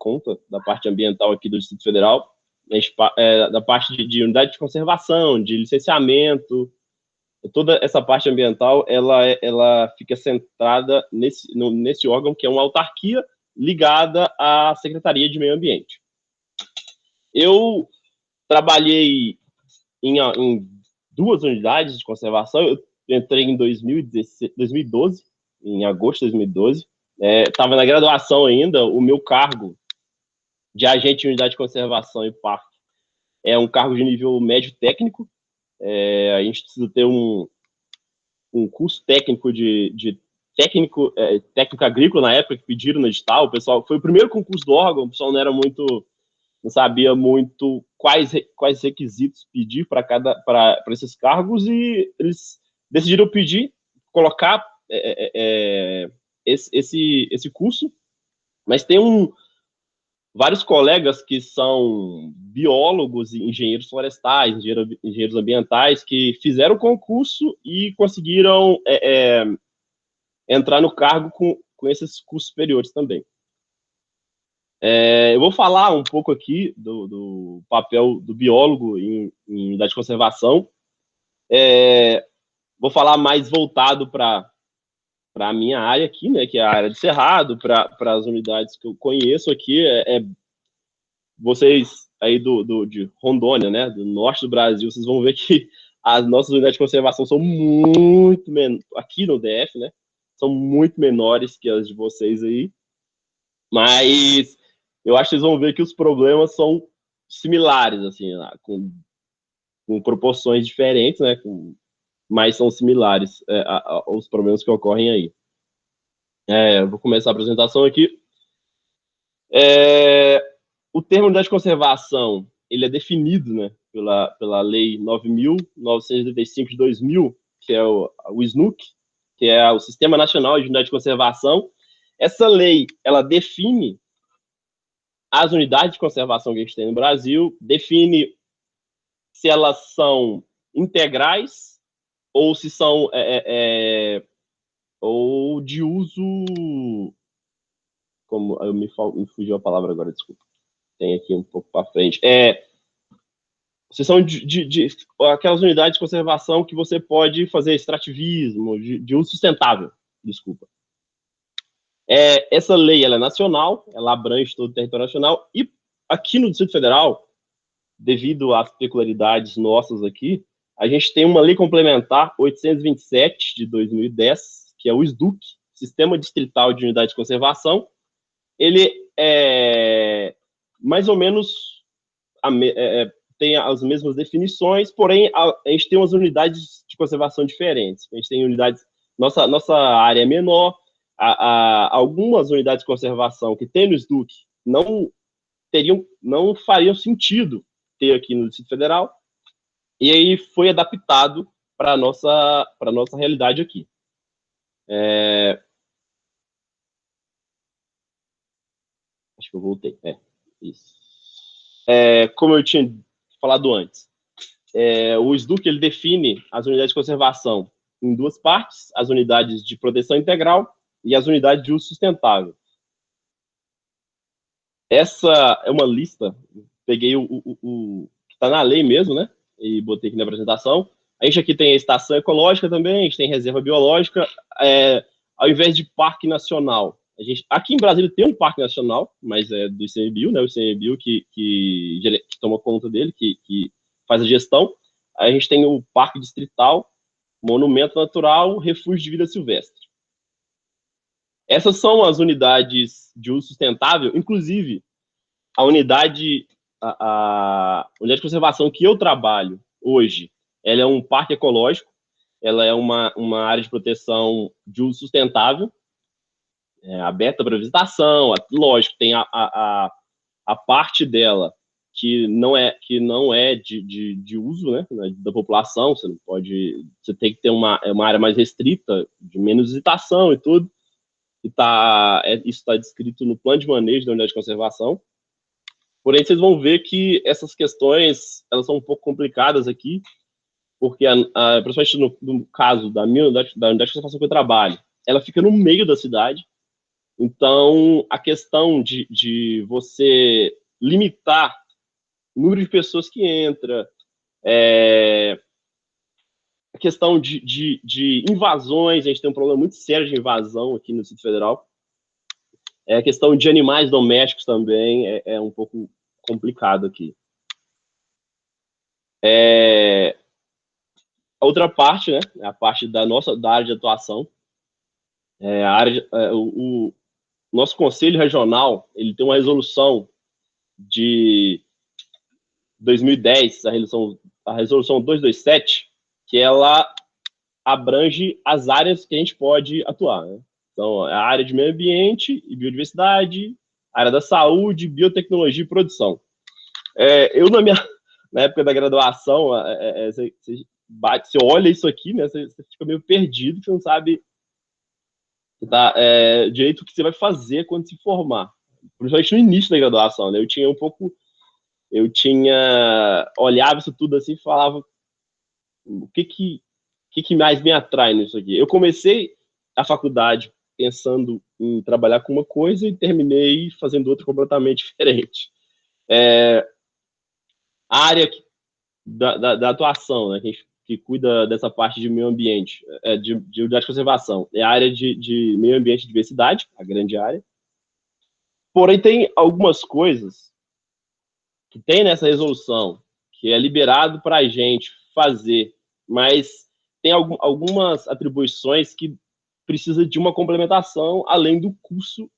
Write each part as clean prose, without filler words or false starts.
conta da parte ambiental aqui do Distrito Federal, da parte de unidade de conservação, de licenciamento. Toda essa parte ambiental, ela fica centrada nesse órgão, que é uma autarquia ligada à Secretaria de Meio Ambiente. Eu trabalhei em 2 unidades de conservação. Eu entrei em 2012, em agosto de 2012. Estava na graduação ainda. O meu cargo de agente de unidade de conservação e parque é um cargo de nível médio técnico. A gente precisa ter um curso técnico de técnico agrícola na época, que pediram no edital. O pessoal, foi o primeiro concurso do órgão, o pessoal não sabia muito quais requisitos pedir para esses cargos, e eles decidiram colocar esse curso. Mas tem vários colegas que são biólogos, engenheiros florestais, engenheiros ambientais, que fizeram o concurso e conseguiram entrar no cargo com esses cursos superiores também. Eu vou falar um pouco aqui do papel do biólogo em unidade de conservação. Vou falar mais voltado para a minha área aqui, né, que é a área de Cerrado, para as unidades que eu conheço aqui. Vocês aí de Rondônia, né, do norte do Brasil, vocês vão ver que as nossas unidades de conservação são muito menores, aqui no DF, né, são muito menores que as de vocês aí, mas eu acho que vocês vão ver que os problemas são similares, assim, com proporções diferentes, né, mas são similares aos problemas que ocorrem aí. Eu vou começar a apresentação aqui. O termo unidade de conservação, ele é definido, né, pela Lei 9.985 de 2000, que é o SNUC, que é o Sistema Nacional de Unidade de Conservação. Essa lei, ela define as unidades de conservação que a gente tem no Brasil, define se elas são integrais ou se são ou de uso, como me fugiu a palavra agora, desculpa, tem aqui um pouco para frente, se são de aquelas unidades de conservação que você pode fazer extrativismo, de uso sustentável, desculpa. Essa lei, ela é nacional, ela abrange todo o território nacional, e aqui no Distrito Federal, devido às peculiaridades nossas aqui, a gente tem uma lei complementar 827 de 2010, que é o SDUC, Sistema Distrital de Unidade de Conservação. Ele é mais ou menos tem as mesmas definições, porém a gente tem umas unidades de conservação diferentes. A gente tem unidades, nossa área é menor, algumas unidades de conservação que tem no SDUC não fariam sentido ter aqui no Distrito Federal, e aí foi adaptado para a nossa realidade aqui. Acho que eu voltei. Isso. Como eu tinha falado antes, o SDUC, ele define as unidades de conservação em 2 partes: as unidades de proteção integral e as unidades de uso sustentável. Essa é uma lista, peguei o que está na lei mesmo, né, e botei aqui na apresentação. A gente aqui tem a estação ecológica também, a gente tem reserva biológica. Ao invés de parque nacional, aqui em Brasília tem um parque nacional, mas é do ICMBio, né, o ICMBio que toma conta dele, que faz a gestão. A gente tem o parque distrital, monumento natural, refúgio de vida silvestre. Essas são as unidades de uso sustentável. Inclusive, a unidade de conservação que eu trabalho hoje, ela é um parque ecológico, ela é uma área de proteção de uso sustentável, aberta para visitação. Lógico, tem a parte dela que não é de uso, né, da população. Você tem que ter uma área mais restrita, de menos visitação e tudo. Isso está descrito no plano de manejo da unidade de conservação. Porém, vocês vão ver que essas questões, elas são um pouco complicadas aqui, porque, principalmente no caso da unidade de conservação que eu trabalho, ela fica no meio da cidade. Então, a questão de você limitar o número de pessoas que entra, a questão de invasões, a gente tem um problema muito sério de invasão aqui no Distrito Federal. A questão de animais domésticos também é um pouco complicado aqui. A outra parte, né, a parte da área de atuação, o nosso Conselho Regional, ele tem uma resolução de 2010, a resolução 227, que ela abrange as áreas que a gente pode atuar, né? Então, a área de meio ambiente e biodiversidade, a área da saúde, biotecnologia e produção. Eu, na época da graduação, você olha isso aqui, né? Você fica meio perdido, você não sabe direito o que você vai fazer quando se formar. Principalmente no início da graduação, né? Olhava isso tudo assim e falava o que mais me atrai nisso aqui. Eu comecei a faculdade pensando em trabalhar com uma coisa e terminei fazendo outra completamente diferente. A área da atuação, né, que cuida dessa parte de meio ambiente, de unidade de conservação, é a área de meio ambiente e diversidade, a grande área. Porém, tem algumas coisas que tem nessa resolução que é liberado para a gente fazer, mas tem algumas atribuições que precisa de uma complementação além do curso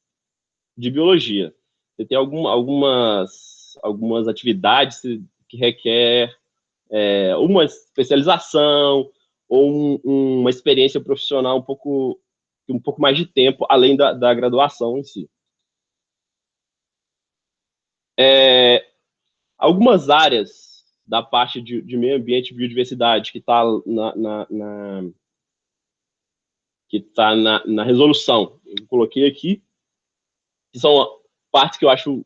de biologia. Você tem algumas atividades que requer uma especialização ou uma experiência profissional um pouco mais de tempo, além da graduação em si. Algumas áreas da parte de meio ambiente e biodiversidade que está na resolução, eu coloquei aqui, que são partes que eu acho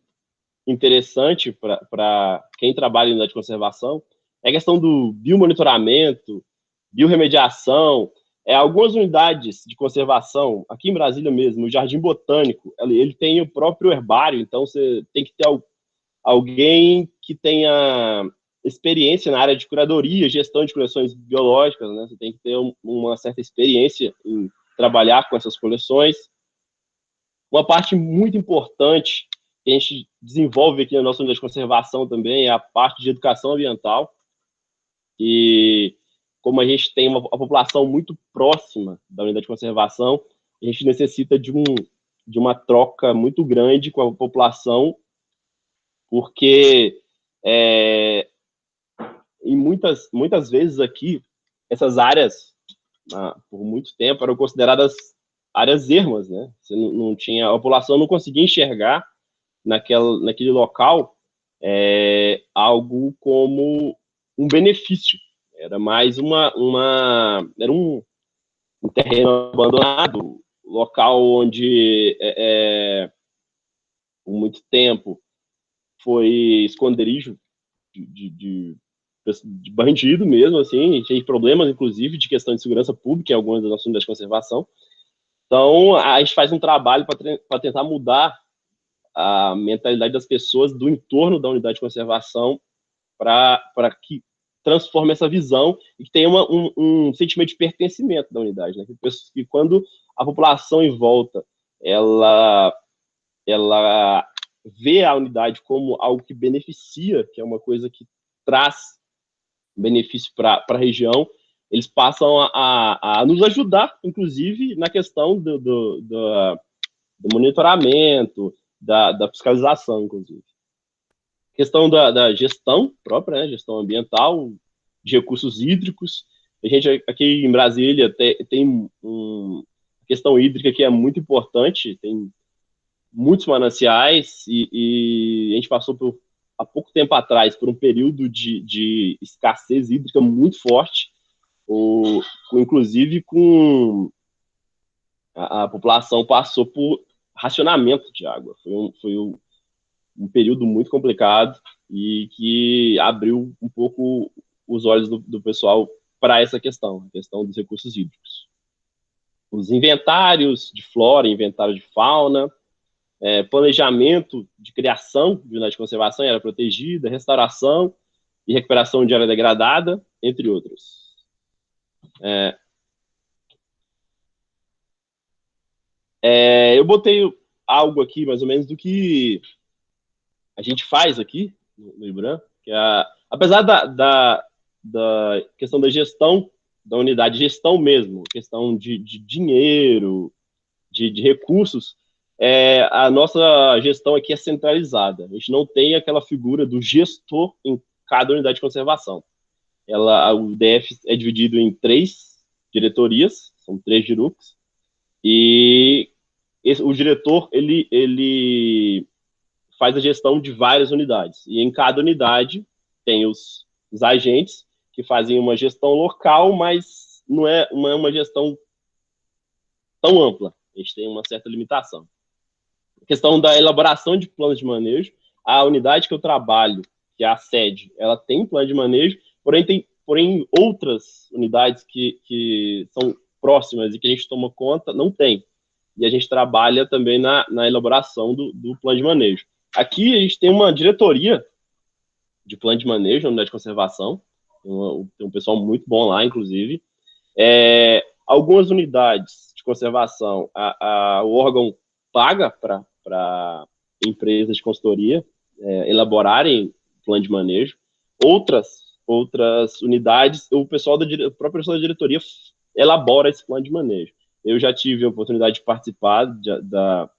interessante para quem trabalha em unidade de conservação, é a questão do biomonitoramento, biorremediação. Algumas unidades de conservação, aqui em Brasília mesmo, o Jardim Botânico, ele tem o próprio herbário, então você tem que ter alguém que tenha experiência na área de curadoria, gestão de coleções biológicas, né? Você tem que ter uma certa experiência em trabalhar com essas coleções. Uma parte muito importante que a gente desenvolve aqui na nossa unidade de conservação também é a parte de educação ambiental. E como a gente tem a população muito próxima da unidade de conservação, a gente necessita de uma troca muito grande com a população, porque em muitas vezes aqui, essas áreas, por muito tempo, eram consideradas áreas ermas, né? Você não tinha, a população não conseguia enxergar naquele local algo como um benefício. Era mais era um terreno abandonado, local onde por muito tempo foi esconderijo de bandido mesmo, assim, tinha problemas, inclusive, de questão de segurança pública em algumas das nossas unidades de conservação. Então, a gente faz um trabalho para tentar mudar a mentalidade das pessoas do entorno da unidade de conservação para que transforme essa visão e que tenha um sentimento de pertencimento da unidade, né? Que quando a população em volta ela vê a unidade como algo que beneficia, que é uma coisa que traz benefício para a região, eles passam a nos ajudar, inclusive, na questão do monitoramento, da fiscalização, inclusive. Questão da gestão própria, né? Gestão ambiental, de recursos hídricos. A gente aqui em Brasília tem uma questão hídrica que é muito importante, tem muitos mananciais e a gente passou há pouco tempo atrás por um período de escassez hídrica muito forte, inclusive a população passou por racionamento de água. Foi um período muito complicado e que abriu um pouco os olhos do pessoal para essa questão, a questão dos recursos hídricos. os inventários de flora, inventário de fauna, planejamento de criação de unidade de conservação em área protegida, restauração e recuperação de área degradada, entre outros. Eu botei algo aqui, mais ou menos, do que a gente faz aqui no IBRAM, que apesar da questão da gestão, da unidade, gestão mesmo, questão de dinheiro, de recursos, a nossa gestão aqui é centralizada. A gente não tem aquela figura do gestor em cada unidade de conservação. O DF é dividido em 3 diretorias, são 3 DIRUCs, e o diretor, ele faz a gestão de várias unidades. E em cada unidade tem os agentes que fazem uma gestão local, mas não é uma gestão tão ampla. A gente tem uma certa limitação. A questão da elaboração de planos de manejo, a unidade que eu trabalho, que é a sede, ela tem um plano de manejo, porém outras unidades que são próximas e que a gente toma conta, não tem. E a gente trabalha também na elaboração do plano de manejo. Aqui a gente tem uma diretoria de plano de manejo na unidade de conservação, tem um pessoal muito bom lá, inclusive. Algumas unidades de conservação, o órgão paga para empresas de consultoria elaborarem plano de manejo. Outras unidades, o próprio pessoal da diretoria elabora esse plano de manejo. Eu já tive a oportunidade de participar da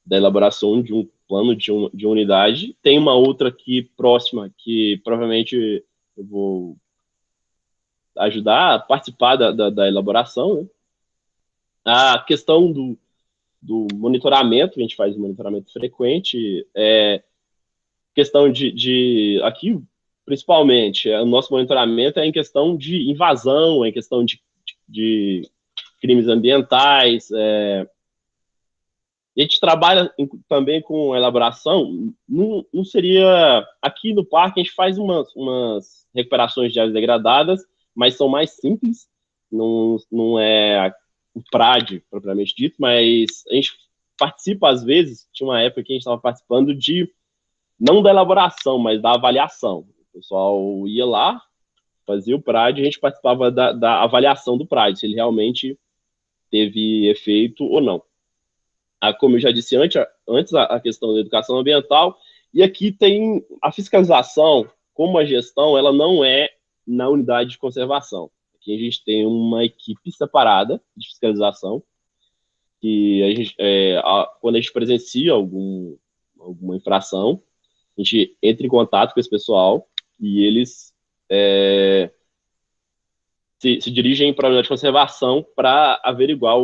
elaboração de um plano de uma unidade. Tem uma outra aqui próxima que provavelmente eu vou ajudar a participar da elaboração, né? A questão do monitoramento, a gente faz um monitoramento frequente, questão aqui, principalmente, o nosso monitoramento é em questão de invasão, é em questão de crimes ambientais, a gente trabalha também com elaboração, não seria... Aqui no parque a gente faz umas recuperações de áreas degradadas, mas são mais simples, não é o PRAD, propriamente dito, mas a gente participa, às vezes, tinha uma época que a gente estava participando não da elaboração, mas da avaliação. O pessoal ia lá, fazia o PRAD, e a gente participava da avaliação do PRAD, se ele realmente teve efeito ou não. Como eu já disse antes a questão da educação ambiental, e aqui tem a fiscalização, como a gestão, ela não é na unidade de conservação. Aqui a gente tem uma equipe separada de fiscalização, que quando a gente presencia alguma infração, a gente entra em contato com esse pessoal e eles se dirigem para a unidade de conservação para averiguar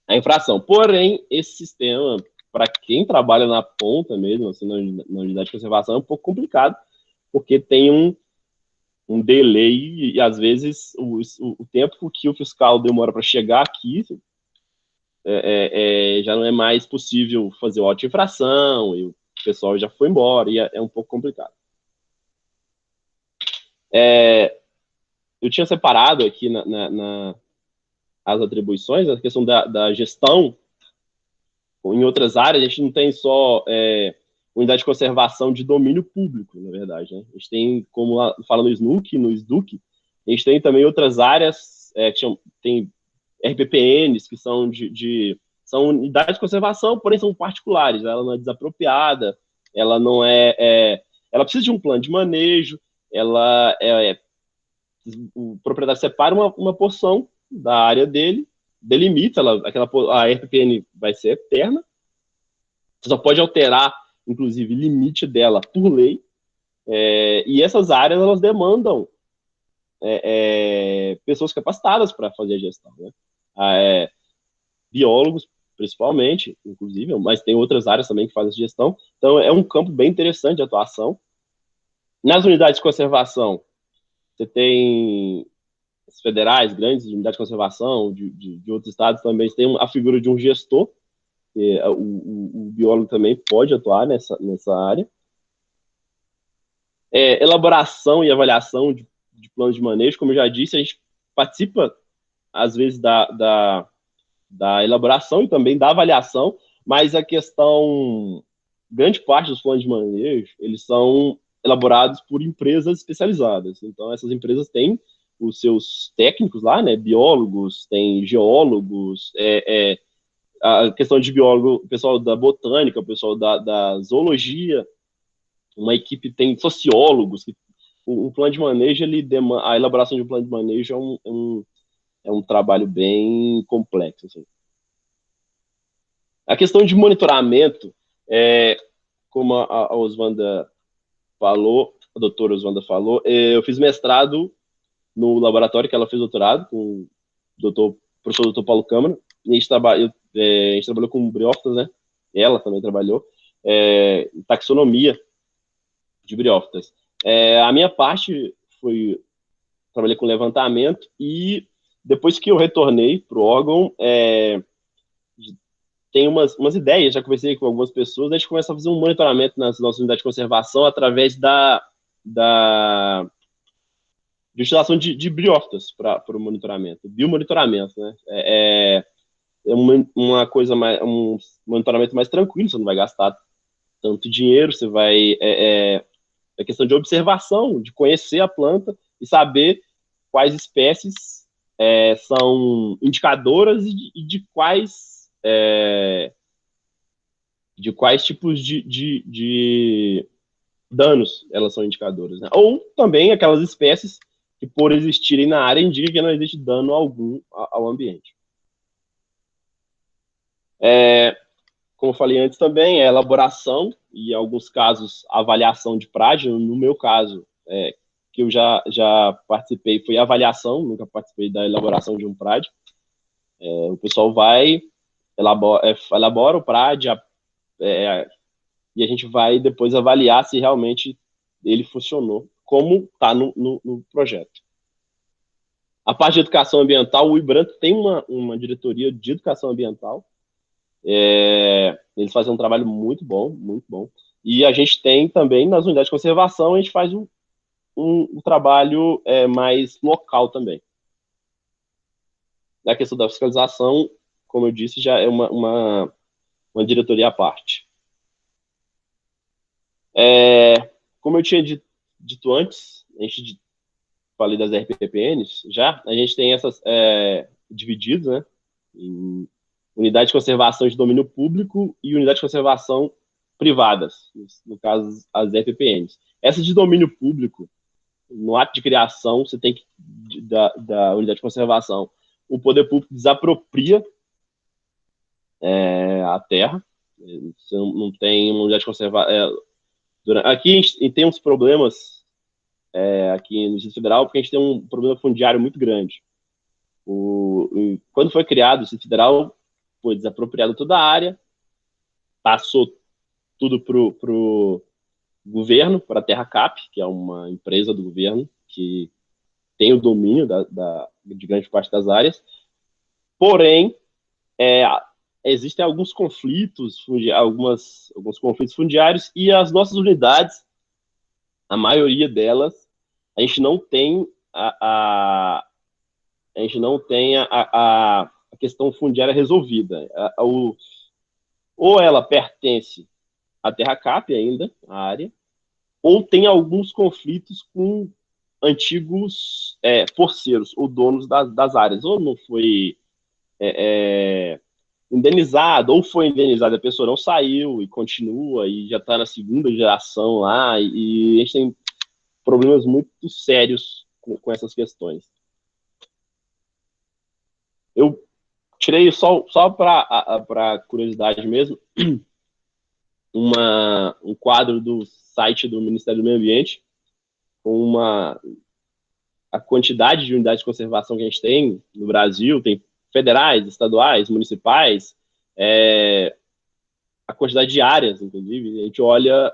a infração. Porém, esse sistema, para quem trabalha na ponta mesmo, assim, na unidade de conservação, é um pouco complicado, porque tem um delay e, às vezes, o tempo que o fiscal demora para chegar aqui já não é mais possível fazer o auto de infração, e o pessoal já foi embora, e é um pouco complicado. Eu tinha separado aqui as atribuições, a questão da gestão. Em outras áreas, a gente não tem só unidade de conservação de domínio público, na verdade, né? A gente tem, como fala no SDUC, a gente tem também outras áreas, tem RPPNs, que são são unidades de conservação, porém são particulares, ela não é desapropriada, ela não ela precisa de um plano de manejo, o proprietário separa uma porção da área dele, delimita, a RPPN vai ser eterna, você só pode alterar, inclusive, limite dela por lei, e essas áreas, elas demandam pessoas capacitadas para fazer a gestão, né? Biólogos, principalmente, inclusive, mas tem outras áreas também que fazem gestão, então é um campo bem interessante de atuação. Nas unidades de conservação, você tem as federais, grandes unidades de conservação, de outros estados também, tem a figura de um gestor, o biólogo também pode atuar nessa área. Elaboração e avaliação de planos de manejo, como eu já disse, a gente participa às vezes, da elaboração e também da avaliação, mas a questão, grande parte dos planos de manejo, eles são elaborados por empresas especializadas. Então, essas empresas têm os seus técnicos lá, né, biólogos, tem geólogos, a questão de biólogo, o pessoal da botânica, o pessoal da zoologia, uma equipe tem sociólogos. O plano de manejo, a elaboração de um plano de manejo é um trabalho bem complexo. Assim. A questão de monitoramento, como a Oswanda falou, a doutora Oswanda falou, eu fiz mestrado no laboratório que ela fez doutorado, com o professor doutor Paulo Câmara, e a gente trabalhou com briófitas, né? Ela também trabalhou, em taxonomia de briófitas. A minha parte trabalhei com levantamento e depois que eu retornei para o órgão, tem umas ideias, já conversei com algumas pessoas, a gente começa a fazer um monitoramento nas nossas unidades de conservação através de utilização de briófitas para o monitoramento, biomonitoramento, né? Uma coisa mais, um monitoramento mais tranquilo, você não vai gastar tanto dinheiro, você vai... É questão de observação, de conhecer a planta e saber quais espécies são indicadoras e de quais tipos de danos elas são indicadoras. Né? Ou também aquelas espécies que, por existirem na área, indicam que não existe dano algum ao ambiente. Como eu falei antes também, elaboração e, em alguns casos, avaliação de PRAD. No meu caso, que eu já participei, foi avaliação, nunca participei da elaboração de um PRAD. O pessoal elabora o PRAD e a gente vai depois avaliar se realmente ele funcionou, como está no projeto. A parte de educação ambiental, o IBRAM tem uma diretoria de educação ambiental. Eles fazem um trabalho muito bom, muito bom. E a gente tem também, nas unidades de conservação, a gente faz um trabalho mais local também. Na questão da fiscalização, como eu disse, já é uma diretoria à parte. Como eu tinha dito antes, falei das RPPNs, a gente tem essas divididas, né, em unidade de conservação de domínio público e unidade de conservação privadas, no caso, as RPPNs. Essa de domínio público, no ato de criação, você tem que, da unidade de conservação, o poder público desapropria a terra, você não tem uma unidade de conservação. Aqui a gente tem uns problemas aqui no Distrito Federal, porque a gente tem um problema fundiário muito grande. Quando foi criado o Distrito Federal, foi desapropriado toda a área, passou tudo para o governo, para a TerraCap, que é uma empresa do governo que tem o domínio de grande parte das áreas. Porém, existem alguns conflitos, alguns conflitos fundiários, e as nossas unidades, a maioria delas, a gente não tem a questão fundiária resolvida. Ou ela pertence à TerraCap ainda, a área, ou tem alguns conflitos com antigos porceiros, ou donos das áreas, ou não foi indenizado, ou foi indenizado, a pessoa não saiu e continua, e já está na segunda geração lá, e a gente tem problemas muito sérios com essas questões. Eu tirei só para curiosidade mesmo, um quadro do site do Ministério do Meio Ambiente, com a quantidade de unidades de conservação que a gente tem no Brasil, tem federais, estaduais, municipais, a quantidade de áreas, inclusive. A gente olha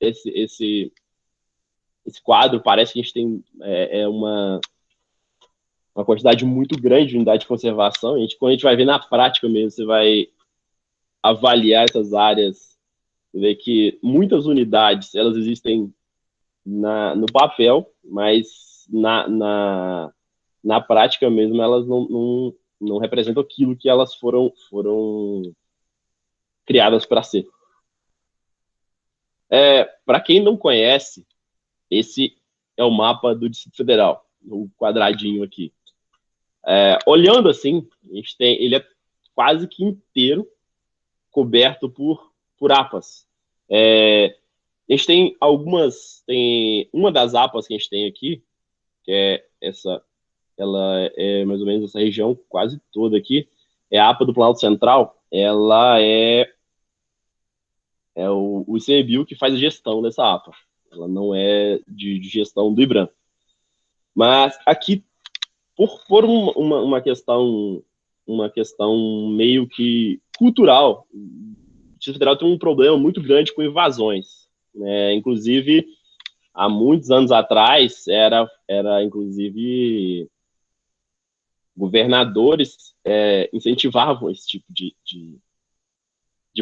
esse quadro, parece que a gente tem uma quantidade muito grande de unidade de conservação. Quando a gente vai ver na prática mesmo, você vai avaliar essas áreas, você vê que muitas unidades, elas existem no papel, mas na na prática mesmo, elas não representam aquilo que elas foram criadas para ser. Para quem não conhece, esse é o mapa do Distrito Federal, o quadradinho aqui. Olhando assim, ele é quase que inteiro coberto por APAs. A gente tem uma das APAs que a gente tem aqui, que é ela é mais ou menos essa região quase toda aqui, é a APA do Planalto Central. Ela é o ICMBio que faz a gestão dessa APA. Ela não é de gestão do IBRAM. Mas aqui, por uma questão meio que cultural, o Distrito Federal tem um problema muito grande com invasões. Inclusive, há muitos anos atrás, era inclusive, governadores incentivavam esse tipo de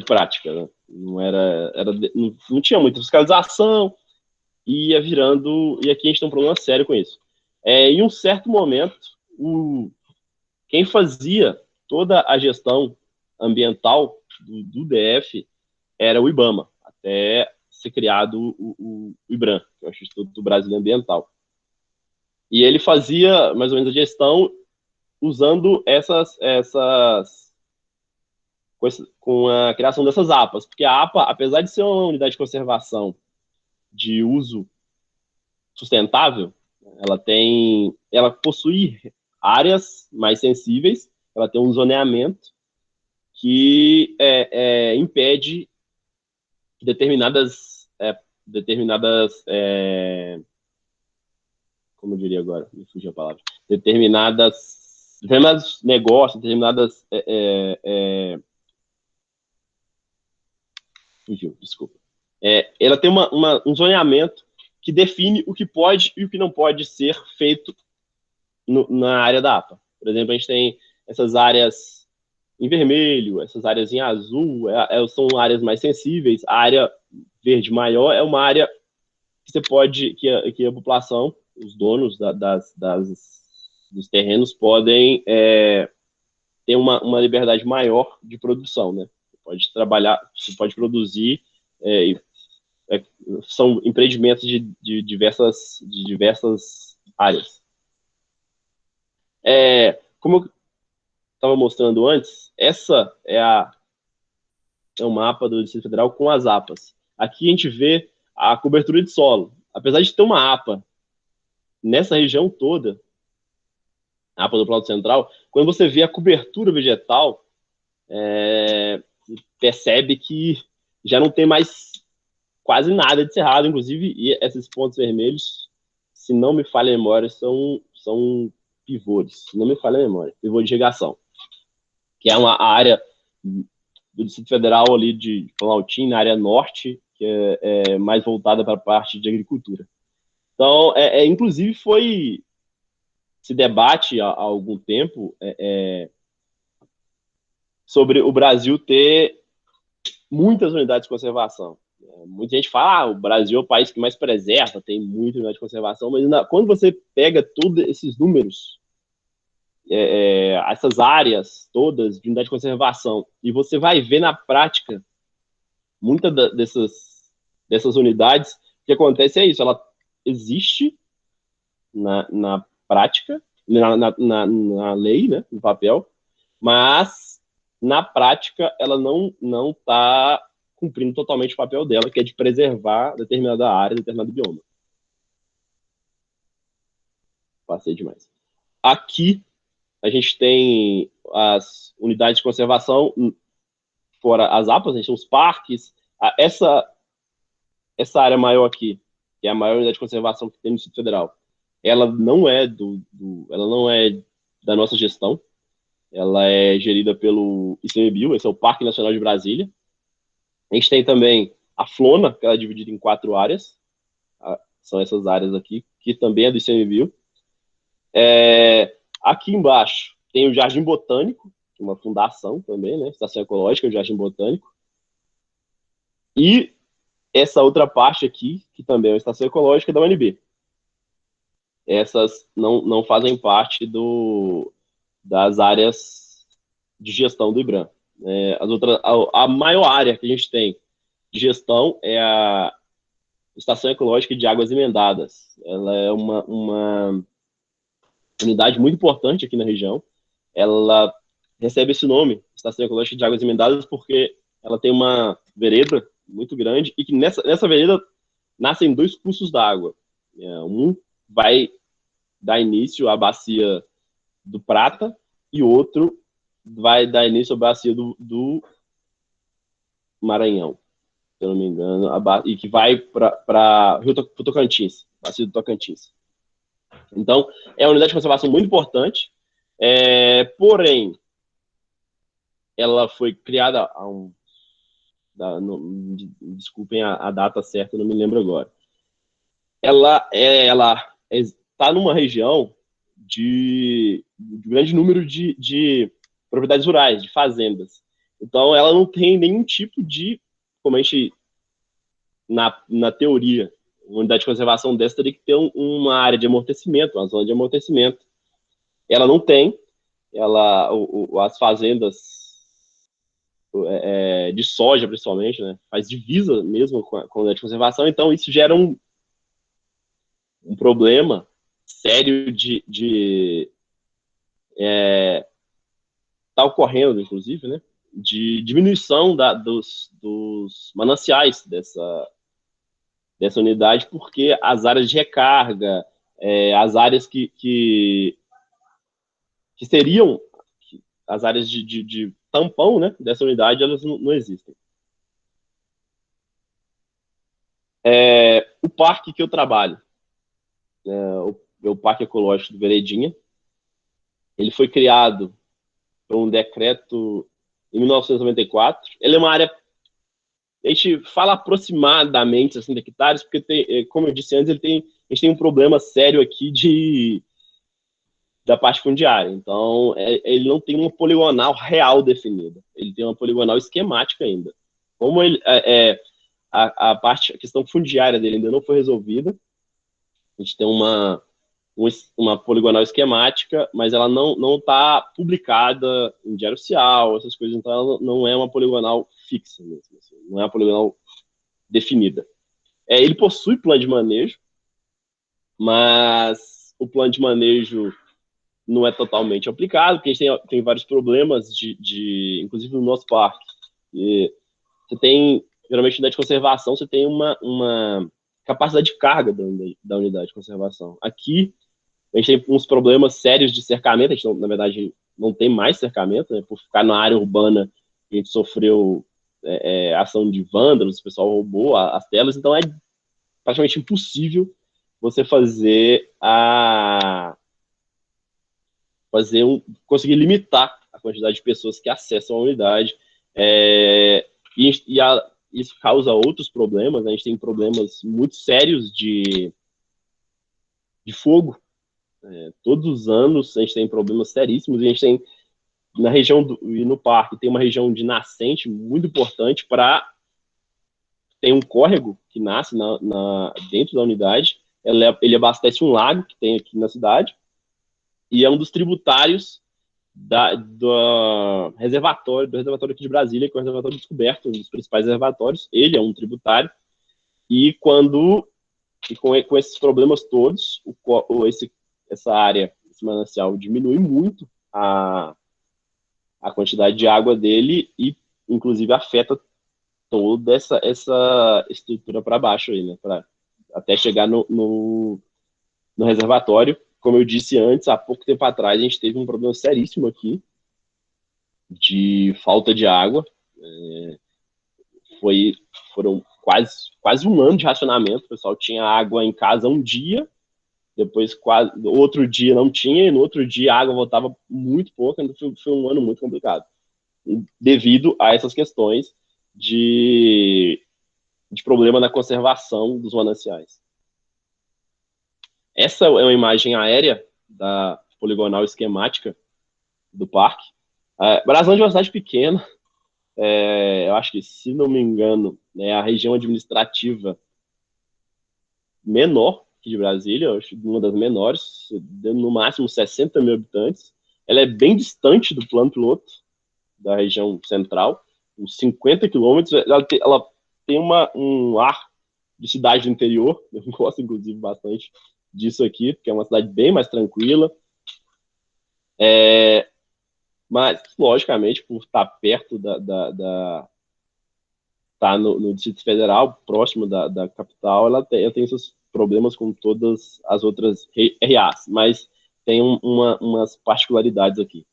prática. Né? Não tinha muita fiscalização, e aqui a gente tem um problema sério com isso. Em um certo momento, quem fazia toda a gestão ambiental do DF era o IBAMA, até ser criado o IBRAM, que é o Instituto Brasileiro Ambiental. E ele fazia mais ou menos a gestão usando com a criação dessas APAs, porque a APA, apesar de ser uma unidade de conservação de uso sustentável, ela possui áreas mais sensíveis, ela tem um zoneamento que impede determinadas como eu diria agora, me fugiu a palavra, determinados negócios, fugiu, desculpa. Ela tem um zoneamento que define o que pode e o que não pode ser feito na área da APA. Por exemplo, a gente tem essas áreas em vermelho, essas áreas em azul, são áreas mais sensíveis. A área verde maior é uma área que você pode, que a população, os donos dos terrenos podem ter uma liberdade maior de produção, né? Você pode trabalhar, você pode produzir, são empreendimentos de diversas áreas. Como eu estava mostrando antes, essa é o mapa do Distrito Federal com as APAs. Aqui a gente vê a cobertura de solo. Apesar de ter uma APA nessa região toda, a APA do Planalto Central, quando você vê a cobertura vegetal, percebe que já não tem mais quase nada de cerrado, inclusive, e esses pontos vermelhos, se não me falha a memória, são pivôs, se não me falha a memória, pivô de irrigação, que é uma área do Distrito Federal ali de Planaltina, na área norte, que é mais voltada para a parte de agricultura. Então, inclusive, se debate há algum tempo sobre o Brasil ter muitas unidades de conservação. Muita gente fala, o Brasil é o país que mais preserva, tem muita unidade de conservação, mas quando você pega todos esses números, essas áreas todas de unidade de conservação, e você vai ver na prática, muitas dessas unidades, o que acontece é isso, ela existe na prática, na lei, né, no papel, mas na prática ela não está cumprindo totalmente o papel dela, que é de preservar determinada área, determinado bioma. Passei demais. Aqui a gente tem as unidades de conservação, fora as APAs, a gente tem os parques. Essa área maior aqui, que é a maior unidade de conservação que tem no Distrito Federal, ela não é da nossa gestão, ela é gerida pelo ICMBio, esse é o Parque Nacional de Brasília. A gente tem também a Flona, que ela é dividida em 4 áreas, são essas áreas aqui, que também é do ICMBio. Aqui embaixo tem o Jardim Botânico, que é uma fundação também, né? Estação Ecológica, o Jardim Botânico. E essa outra parte aqui, que também é uma estação ecológica da UNB. essas não fazem parte das áreas de gestão do IBRAM. As outras, a maior área que a gente tem de gestão é a Estação Ecológica de Águas Emendadas. Ela é uma unidade muito importante aqui na região. Ela recebe esse nome, Estação Ecológica de Águas Emendadas, porque ela tem uma vereda muito grande e que nessa vereda nascem dois cursos d'água. Um vai dar início à bacia do Prata e outro vai dar início à bacia do Maranhão, se eu não me engano, e que vai para o Tocantins, bacia do Tocantins. Então, é uma unidade de conservação muito importante, porém, ela foi criada há desculpem a data certa, não me lembro agora. Ela está numa região de grande número de propriedades rurais, de fazendas. Então, ela não tem nenhum tipo de, como a gente, na teoria, uma unidade de conservação dessa teria que ter uma área de amortecimento, uma zona de amortecimento. Ela não tem, as fazendas de soja, principalmente, né, faz divisa mesmo com a unidade de conservação, então isso gera um problema sério tá ocorrendo, inclusive, né, de diminuição dos mananciais dessa unidade, porque as áreas de recarga, as áreas que seriam as áreas de tampão, né, dessa unidade, elas não existem. O parque que eu trabalho, o Parque Ecológico do Veredinha, ele foi criado por um decreto em 1994. Ele é uma área, a gente fala aproximadamente 60 hectares, porque, como eu disse antes, a gente tem um problema sério aqui da parte fundiária. Então, ele não tem uma poligonal real definida. Ele tem uma poligonal esquemática ainda. Como a questão fundiária dele ainda não foi resolvida, a gente tem uma poligonal esquemática, mas ela não está publicada em diário oficial, essas coisas, então ela não é uma poligonal fixa mesmo, assim, não é uma poligonal definida. Ele possui plano de manejo, mas o plano de manejo não é totalmente aplicado, porque a gente tem vários problemas inclusive no nosso parque. Você tem, geralmente, unidade de conservação, você tem uma capacidade de carga da unidade de conservação. Aqui, a gente tem uns problemas sérios de cercamento, a gente, na verdade, não tem mais cercamento, né, por ficar na área urbana, a gente sofreu ação de vândalos, o pessoal roubou as telas, então é praticamente impossível você conseguir limitar a quantidade de pessoas que acessam a unidade, isso causa outros problemas, né? A gente tem problemas muito sérios de fogo. Todos os anos a gente tem problemas seríssimos, e a gente tem na região e no parque tem uma região de nascente muito importante tem um córrego que nasce dentro da unidade, ele abastece um lago que tem aqui na cidade, e é um dos tributários do reservatório aqui de Brasília, que é o reservatório descoberto, um dos principais reservatórios. Ele é um tributário, e com esses problemas todos, essa área, esse manancial diminui muito a quantidade de água dele, e inclusive afeta toda essa estrutura para baixo aí, né, até chegar no reservatório. Como eu disse antes, há pouco tempo atrás, a gente teve um problema seríssimo aqui de falta de água. Foram quase um ano de racionamento. O pessoal tinha água em casa um dia, depois outro dia não tinha, e no outro dia a água voltava muito pouco. Então foi um ano muito complicado, devido a essas questões de problema na conservação dos mananciais. Essa é uma imagem aérea da poligonal esquemática do parque. Brasília é uma cidade pequena, eu acho que, se não me engano, é a região administrativa menor aqui de Brasília, eu acho uma das menores, no máximo 60 mil habitantes. Ela é bem distante do plano piloto, da região central, uns 50 quilômetros. Ela tem um ar de cidade do interior, eu gosto, inclusive, bastante disso aqui, porque é uma cidade bem mais tranquila. Mas, logicamente, por estar perto tá no Distrito Federal, próximo da capital, ela tem seus problemas com todas as outras RAs, mas tem umas particularidades aqui.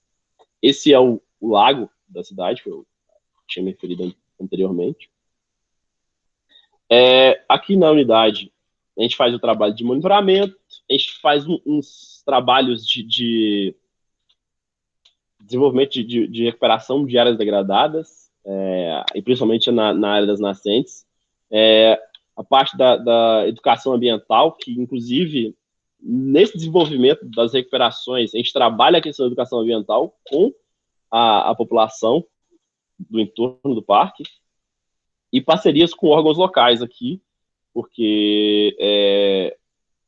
Esse é o lago da cidade, que eu tinha me referido anteriormente. Aqui na unidade, a gente faz o trabalho de monitoramento, a gente faz uns trabalhos de desenvolvimento de recuperação de áreas degradadas, e principalmente na área das nascentes. A parte da educação ambiental, que inclusive nesse desenvolvimento das recuperações, a gente trabalha a questão da educação ambiental com a população do entorno do parque, e parcerias com órgãos locais aqui, porque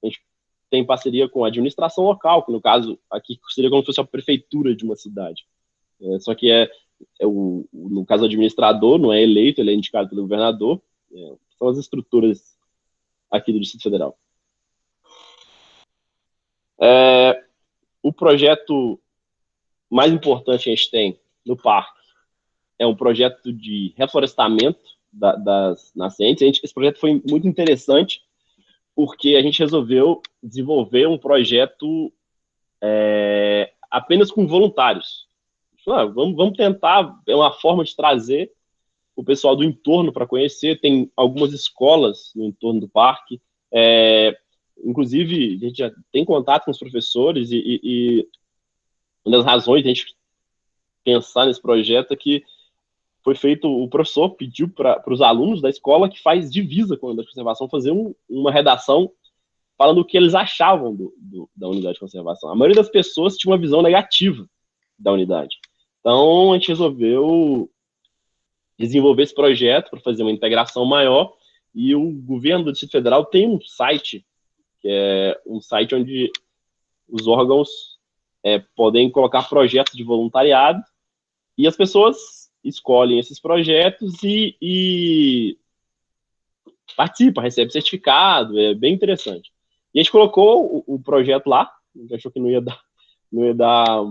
a gente tem parceria com a administração local, que no caso aqui seria como se fosse a prefeitura de uma cidade. Só que no caso, o administrador não é eleito, ele é indicado pelo governador. São as estruturas aqui do Distrito Federal. O projeto mais importante que a gente tem no parque é um projeto de reflorestamento das nascentes. Esse projeto foi muito interessante, porque a gente resolveu desenvolver um projeto apenas com voluntários. Vamos tentar, é uma forma de trazer o pessoal do entorno para conhecer. Tem algumas escolas no entorno do parque, inclusive a gente já tem contato com os professores, e uma das razões de a gente pensar nesse projeto é que foi feito, o professor pediu para os alunos da escola que faz divisa com a unidade de conservação fazer uma redação falando o que eles achavam da unidade de conservação. A maioria das pessoas tinha uma visão negativa da unidade. Então, a gente resolveu desenvolver esse projeto para fazer uma integração maior, e o governo do Distrito Federal tem um site, que é um site onde os órgãos podem colocar projetos de voluntariado, e as pessoas escolhem esses projetos e participam, recebem certificado, é bem interessante. E a gente colocou o projeto lá, a gente achou que não ia dar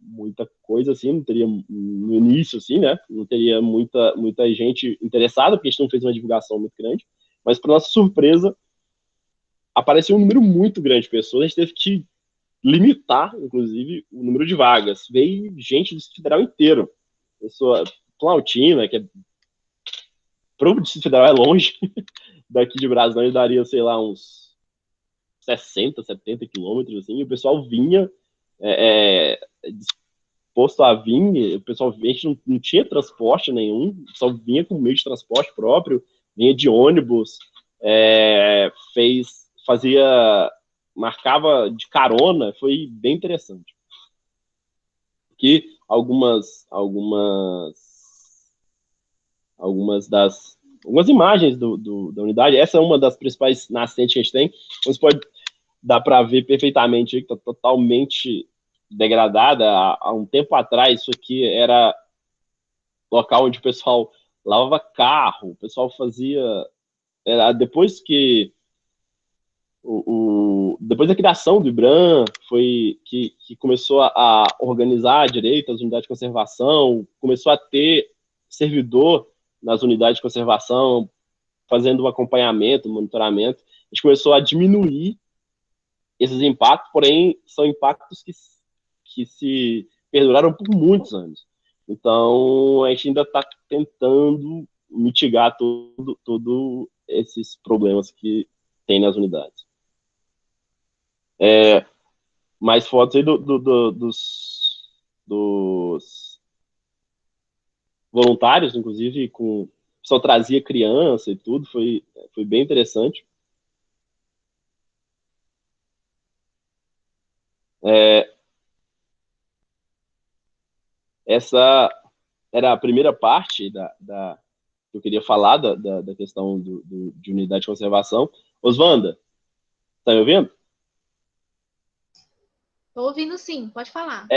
muita coisa, assim, não teria no início, assim, né? Não teria muita gente interessada, porque a gente não fez uma divulgação muito grande, mas, para nossa surpresa, apareceu um número muito grande de pessoas. A gente teve que limitar, inclusive, o número de vagas. Veio gente do Distrito Federal inteiro. Pessoa Planaltina, que para o Distrito Federal é longe, daqui de Brasília daria, sei lá, uns 60, 70 quilômetros, assim, e o pessoal vinha disposto a vir. O pessoal, a gente não tinha transporte nenhum, o pessoal vinha com meio de transporte próprio, vinha de ônibus, marcava de carona, foi bem interessante. Aqui, algumas imagens da unidade. Essa é uma das principais nascentes que a gente tem. Você pode dar para ver perfeitamente que está totalmente degradada. Há um tempo atrás, isso aqui era local onde o pessoal lavava carro, o pessoal fazia... depois depois da criação do IBRAM, foi que começou a organizar direito as unidades de conservação, começou a ter servidor nas unidades de conservação, fazendo um acompanhamento, um monitoramento. A gente começou a diminuir esses impactos, porém, são impactos que se perduraram por muitos anos. Então, a gente ainda está tentando mitigar todos esses problemas que tem nas unidades. Mais fotos aí dos voluntários, inclusive, só trazia criança e tudo, foi bem interessante. Essa era a primeira parte que eu queria falar da questão de unidade de conservação. Oswanda, Tá me ouvindo? Estou ouvindo sim, pode falar.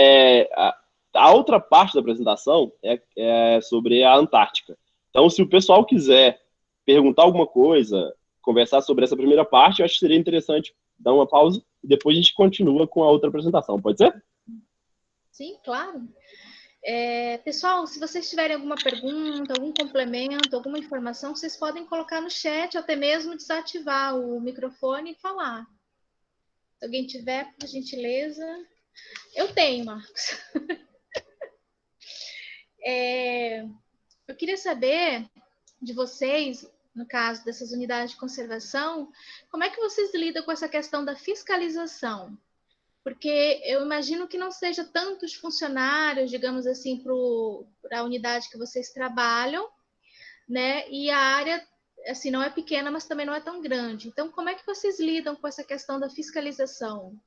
A outra parte da apresentação é sobre a Antártica. Então, se o pessoal quiser perguntar alguma coisa, conversar sobre essa primeira parte, eu acho que seria interessante dar uma pausa e depois a gente continua com a outra apresentação. Pode ser? Sim, claro. Pessoal, se vocês tiverem alguma pergunta, algum complemento, alguma informação, vocês podem colocar no chat, até mesmo desativar o microfone e falar. Se alguém tiver, por gentileza. Eu tenho, Marcos. Eu queria saber de vocês, no caso dessas unidades de conservação, como é que vocês lidam com essa questão da fiscalização? Porque eu imagino que não seja tantos funcionários, digamos assim, para a unidade que vocês trabalham, né? E a área, assim, não é pequena, mas também não é tão grande. Então, como é que vocês lidam com essa questão da fiscalização?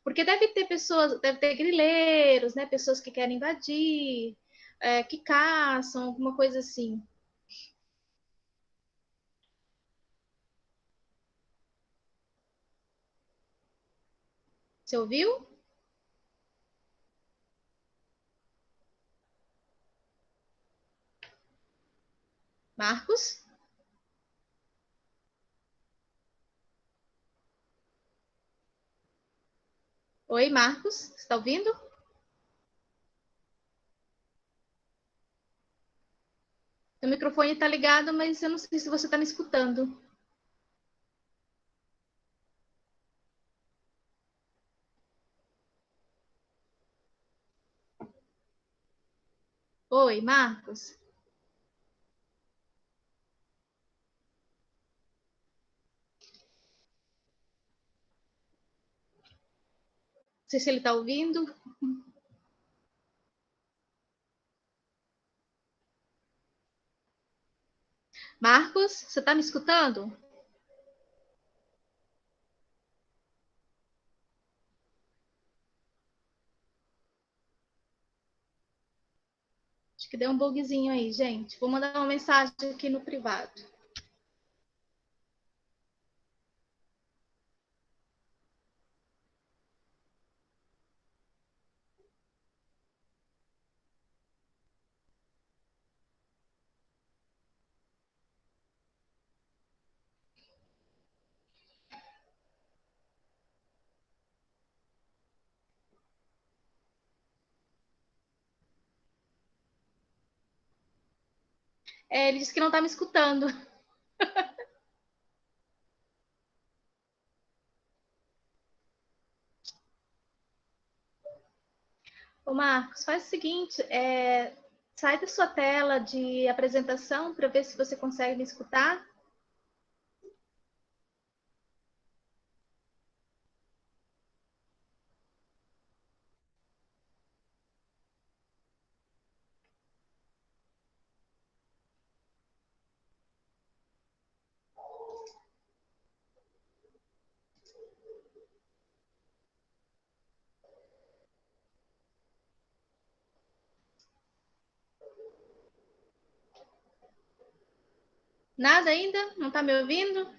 Porque deve ter pessoas, deve ter grileiros, né? Pessoas que querem invadir, que caçam, alguma coisa assim. Você ouviu? Marcos? Oi, Marcos, você está ouvindo? O microfone está ligado, mas eu não sei se você está me escutando. Oi, Marcos. Não sei se ele está ouvindo. Marcos, você está me escutando? Acho que deu um bugzinho aí, gente. Vou mandar uma mensagem aqui no privado. Ele disse que não está me escutando. Ô, Marcos, faz o seguinte, sai da sua tela de apresentação para ver se você consegue me escutar. Nada ainda? Não está me ouvindo?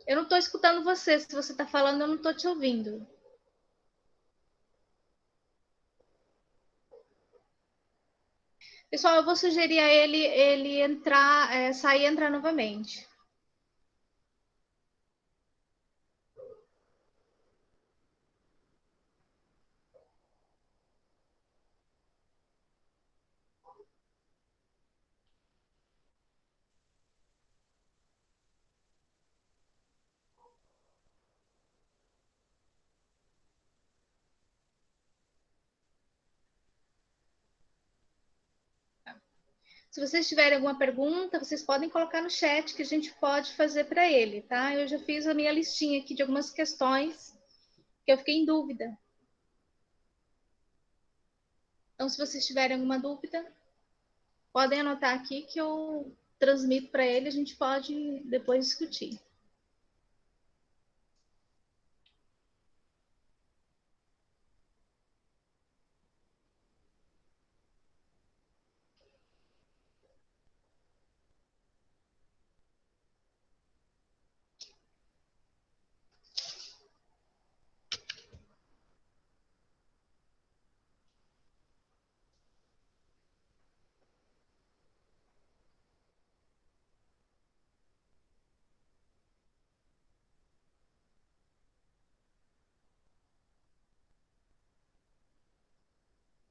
Eu não estou escutando você. Se você está falando, eu não estou te ouvindo. Pessoal, eu vou sugerir a ele entrar, sair e entrar novamente. Se vocês tiverem alguma pergunta, vocês podem colocar no chat que a gente pode fazer para ele, tá? Eu já fiz a minha listinha aqui de algumas questões que eu fiquei em dúvida. Então, se vocês tiverem alguma dúvida, podem anotar aqui que eu transmito para ele, a gente pode depois discutir.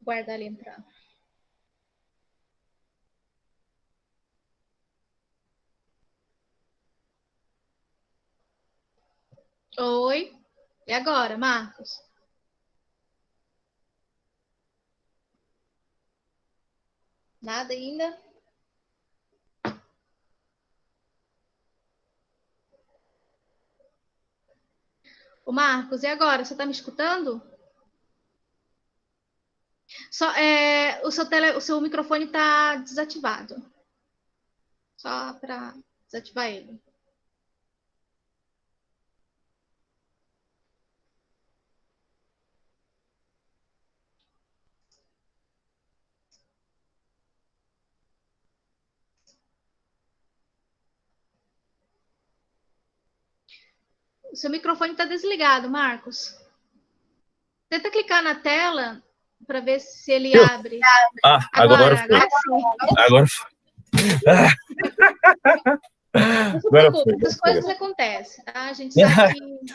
aguardar ele entrar. Oi. E agora, Marcos? Nada ainda? Ô, Marcos, e agora? Você está me escutando? O seu microfone está desativado. Só para desativar ele. O seu microfone está desligado, Marcos. Tenta clicar na tela para ver se ele abre. Agora sim. Agora As coisas acontecem, tá? A gente sabe que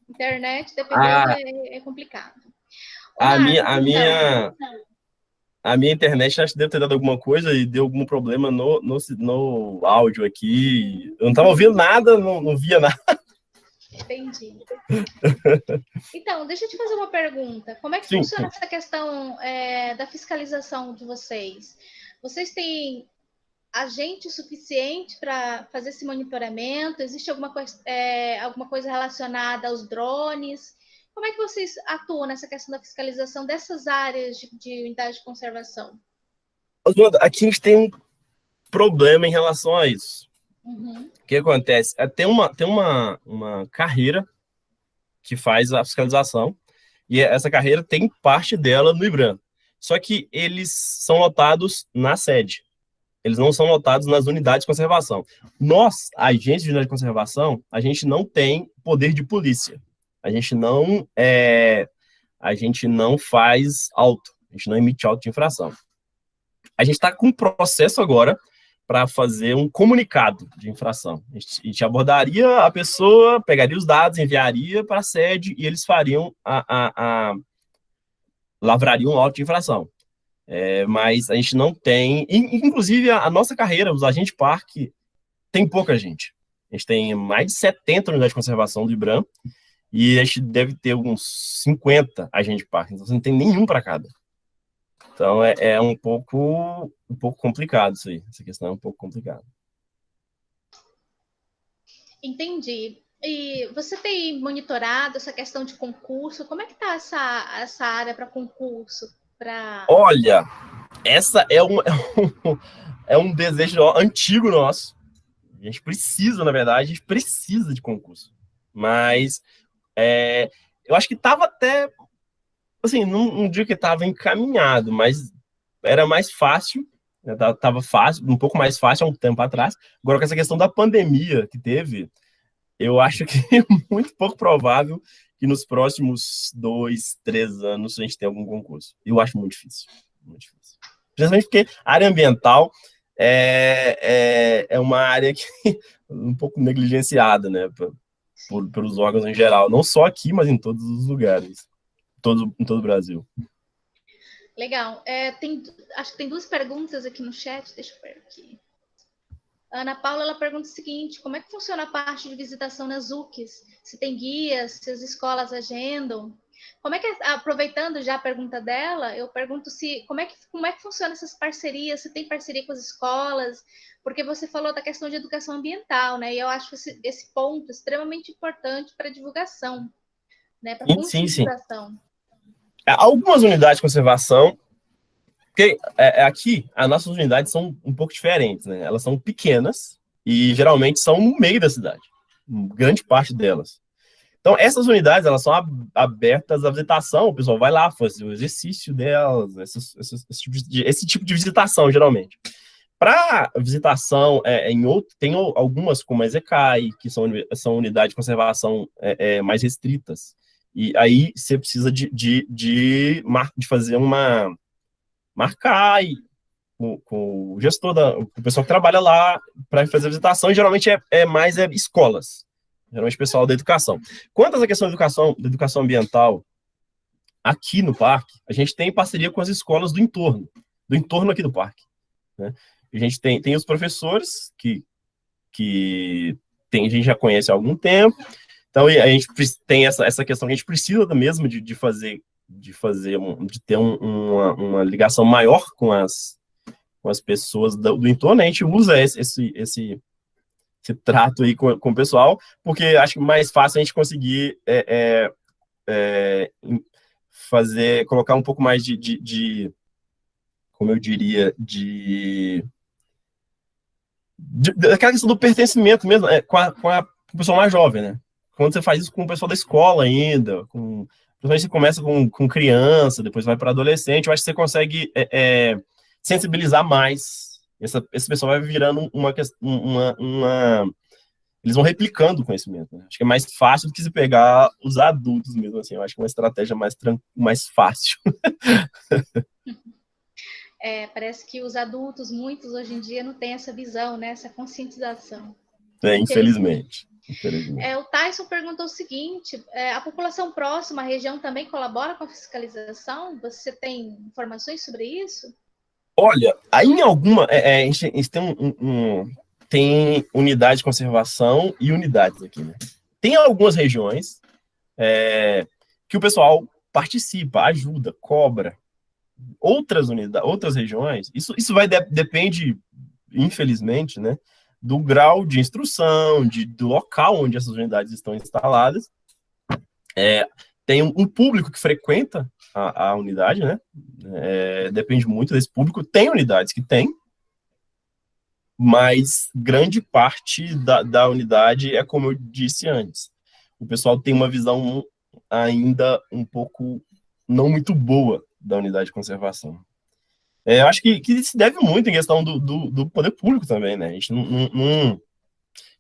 internet, dependendo, é complicado. A minha internet acho que deve ter dado alguma coisa e deu algum problema no áudio aqui. Eu não estava ouvindo nada, não via nada. Entendi. Então, deixa eu te fazer uma pergunta. Como é que funciona essa questão da fiscalização de vocês? Vocês têm agente suficiente para fazer esse monitoramento? Existe alguma coisa relacionada aos drones? Como é que vocês atuam nessa questão da fiscalização dessas áreas de unidade de conservação? Aqui a gente tem um problema em relação a isso. Uhum. O que acontece? Tem uma carreira que faz a fiscalização, e essa carreira tem parte dela no IBRAM. Só que eles são lotados na sede. Eles não são lotados nas unidades de conservação. Nós, agentes de unidade de conservação, a gente não tem poder de polícia. A gente não faz auto. A gente não emite auto de infração. A gente está com um processo agora para fazer um comunicado de infração. A gente abordaria a pessoa, pegaria os dados, enviaria para a sede e eles fariam lavrariam um auto de infração. Mas a gente não tem... Inclusive, a nossa carreira, os agentes parque, tem pouca gente. A gente tem mais de 70 unidades de conservação do IBRAM e a gente deve ter uns 50 agentes parque. Então, você não tem nenhum para cada. Então, é um pouco complicado isso aí. Essa questão é um pouco complicada. Entendi. E você tem monitorado essa questão de concurso? Como é que está essa área para concurso? Olha, essa é um desejo antigo nosso. A gente precisa, na verdade, a gente precisa de concurso. Mas eu acho que estava até... Assim, não digo que estava encaminhado, mas era mais fácil, né? Tava fácil, um pouco mais fácil há um tempo atrás. Agora, com essa questão da pandemia que teve, eu acho que é muito pouco provável que nos próximos 2, 3 anos a gente tenha algum concurso. Eu acho muito difícil. Muito difícil. Principalmente porque a área ambiental é uma área que um pouco negligenciada, né, pelos órgãos em geral. Não só aqui, mas em todos os lugares. Em todo o Brasil. Legal. Acho que tem 2 perguntas aqui no chat. Deixa eu ver aqui. A Ana Paula, ela pergunta o seguinte: como é que funciona a parte de visitação nas UCs? Se tem guias, se as escolas agendam? Como é que, aproveitando já a pergunta dela, eu pergunto como é que funciona essas parcerias, se tem parceria com as escolas, porque você falou da questão de educação ambiental, né? E eu acho esse ponto extremamente importante para a divulgação, né? Para conscientização. Sim. Algumas unidades de conservação, porque aqui as nossas unidades são um pouco diferentes, né? Elas são pequenas e geralmente são no meio da cidade, grande parte delas. Então, essas unidades, elas são abertas à visitação, o pessoal vai lá fazer o exercício delas, esse tipo de visitação, geralmente. Para visitação tem algumas, como a EZCAI, que são unidades de conservação mais restritas. E aí você precisa de fazer marcar com o gestor, o pessoal que trabalha lá para fazer a visitação, e geralmente mais escolas, geralmente pessoal da educação. Quanto a essa questão da educação ambiental, aqui no parque, a gente tem parceria com as escolas do entorno aqui do parque, né? A gente tem os professores a gente já conhece há algum tempo, então a gente tem essa questão que a gente precisa mesmo de ter uma ligação maior com as pessoas do entorno. A gente usa esse trato aí com o pessoal, porque acho que mais fácil a gente conseguir colocar um pouco mais como eu diria, daquela questão do pertencimento mesmo, com o pessoal mais jovem, né? Quando você faz isso com o pessoal da escola ainda, principalmente você começa com criança, depois vai para adolescente, eu acho que você consegue sensibilizar mais. Esse pessoal vai virando eles vão replicando o conhecimento, né? Acho que é mais fácil do que se pegar os adultos mesmo, assim. Eu acho que é uma estratégia mais fácil. Parece que os adultos, muitos hoje em dia, não têm essa visão, né? Essa conscientização. Infelizmente. O Tyson perguntou o seguinte: a população próxima à região também colabora com a fiscalização? Você tem informações sobre isso? Olha, aí em alguma... a gente tem unidade de conservação e unidades aqui, né? Tem algumas regiões que o pessoal participa, ajuda, cobra. Outras regiões, isso depende, infelizmente, né, do grau de instrução, do local onde essas unidades estão instaladas. Tem um público que frequenta a unidade, né? Depende muito desse público. Tem unidades que tem, mas grande parte da unidade é como eu disse antes. O pessoal tem uma visão ainda um pouco não muito boa da unidade de conservação. Eu acho que se deve muito em questão do poder público também, né? A gente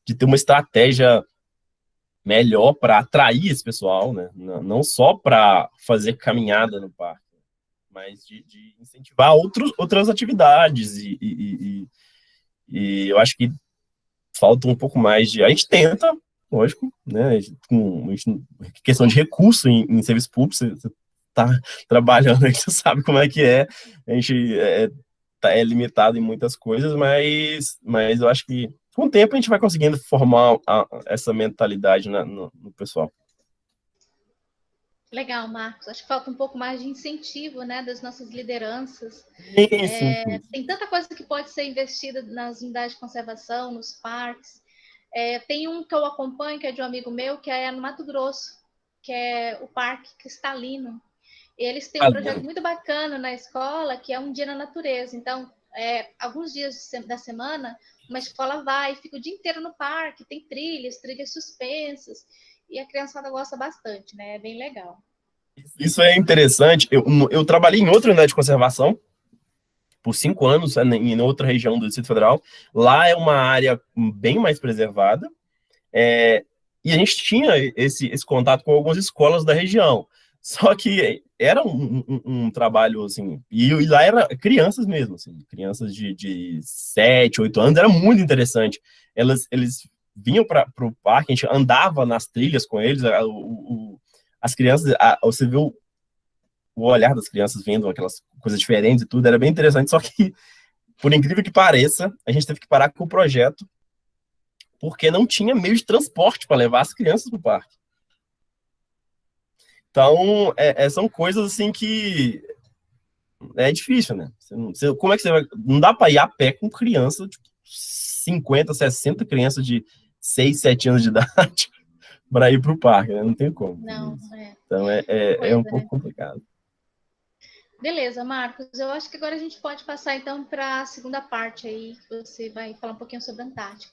de ter uma estratégia melhor para atrair esse pessoal, né? Não só para fazer caminhada no parque, mas de incentivar outras atividades e eu acho que falta um pouco mais de... A gente tenta, lógico, né? Questão de recurso em serviço público, você tá trabalhando aí, você sabe como é que é. A gente é limitado em muitas coisas, mas eu acho que com o tempo a gente vai conseguindo formar essa mentalidade no pessoal. Legal, Marcos. Acho que falta um pouco mais de incentivo, né, das nossas lideranças. Sim. Tem tanta coisa que pode ser investida nas unidades de conservação, nos parques. Tem um que eu acompanho, que é de um amigo meu, que é no Mato Grosso, que é o Parque Cristalino. Eles têm um projeto muito bacana na escola, que é um dia na natureza. Então, alguns dias da semana, uma escola vai, fica o dia inteiro no parque, tem trilhas suspensas, e a criançada gosta bastante, né? É bem legal. Isso é interessante. Eu trabalhei em outra unidade de conservação por 5 anos, em outra região do Distrito Federal. Lá é uma área bem mais preservada, e a gente tinha esse contato com algumas escolas da região. Só que era um trabalho, assim, e lá era crianças mesmo, assim, crianças de 7, 8 anos, era muito interessante. Eles vinham para o parque, a gente andava nas trilhas com eles, as crianças, você vê o olhar das crianças vendo aquelas coisas diferentes e tudo, era bem interessante, só que, por incrível que pareça, a gente teve que parar com o projeto, porque não tinha meio de transporte para levar as crianças para o parque. Então, são coisas assim que é difícil, né? Como é que você vai... Não dá para ir a pé com criança, tipo, 50, 60 crianças de 6, 7 anos de idade para ir para o parque, né? Não tem como. Não, Então, é um pouco complicado. Beleza, Marcos. Eu acho que agora a gente pode passar, então, para a segunda parte aí, que você vai falar um pouquinho sobre a Antártica.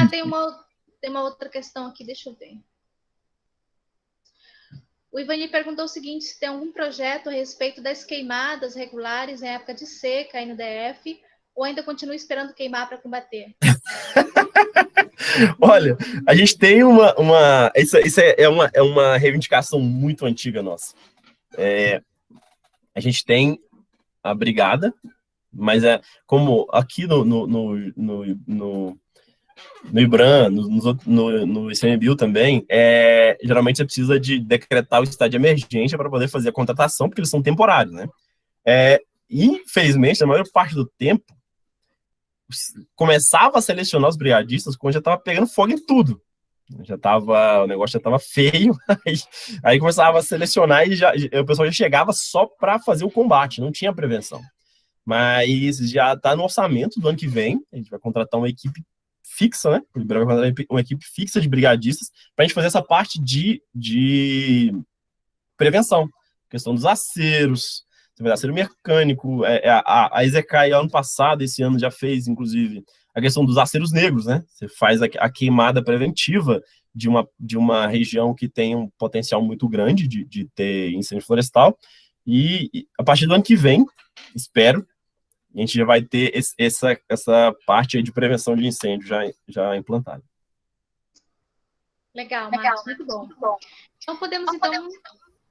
Tem uma outra questão aqui, deixa eu ver. O Ivani perguntou o seguinte: se tem algum projeto a respeito das queimadas regulares em época de seca aí no DF, ou ainda continua esperando queimar para combater? Olha, a gente tem isso é uma reivindicação muito antiga nossa. A gente tem a brigada, mas como aqui no no IBRAM, no ICMBio também, geralmente você precisa de decretar o estado de emergência para poder fazer a contratação, porque eles são temporários, né? Infelizmente, a maior parte do tempo, começava a selecionar os brigadistas quando já estava pegando fogo em tudo. O negócio já estava feio, aí começava a selecionar e o pessoal já chegava só para fazer o combate, não tinha prevenção. Mas já está no orçamento do ano que vem, a gente vai contratar uma equipe fixa, né? Vai contratar uma equipe fixa de brigadistas para a gente fazer essa parte de prevenção, questão dos aceros, acero mecânico, a EZCAI ano passado, esse ano já fez, inclusive, a questão dos aceros negros, né? Você faz a queimada preventiva de uma região que tem um potencial muito grande de ter incêndio florestal, e a partir do ano que vem, espero, a gente já vai ter essa parte aí de prevenção de incêndio já implantada. Legal, Marcos, muito bom. Então, podemos, então,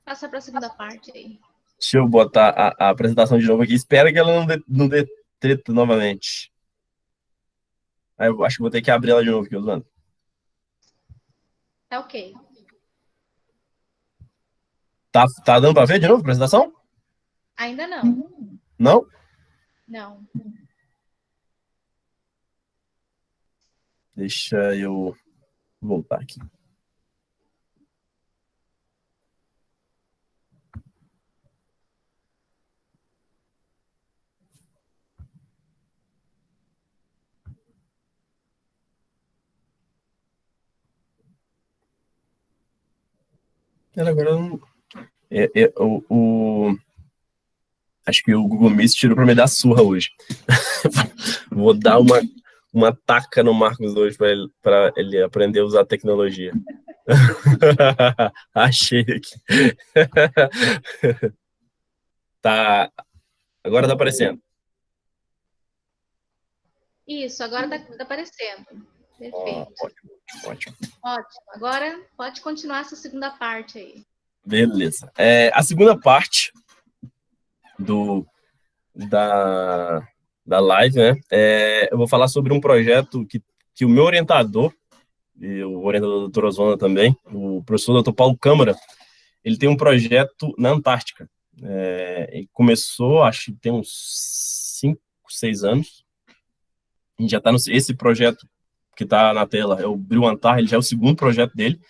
passar para a segunda parte aí. Deixa eu botar a apresentação de novo aqui. Espero que ela não dê treta novamente. Aí eu acho que vou ter que abrir ela de novo aqui, Oswaldo. Tá ok. Tá dando para ver de novo a apresentação? Ainda não. Não? Não. Deixa eu voltar aqui. Agora acho que o Google Meet tirou para me dar surra hoje. Vou dar uma taca no Marcos hoje para ele aprender a usar tecnologia. Achei aqui. Tá. Agora tá aparecendo. Isso, agora tá aparecendo. Perfeito. Ótimo. Agora pode continuar essa segunda parte aí. Beleza. A segunda parte da live, né? Eu vou falar sobre um projeto que o meu orientador, e o orientador do Dr. Oswaldo também, o professor Dr. Paulo Câmara, ele tem um projeto na Antártica. Ele começou, acho que tem uns 5, 6 anos. A gente já está esse projeto que está na tela, é o Brilhantar, ele já é o segundo projeto dele,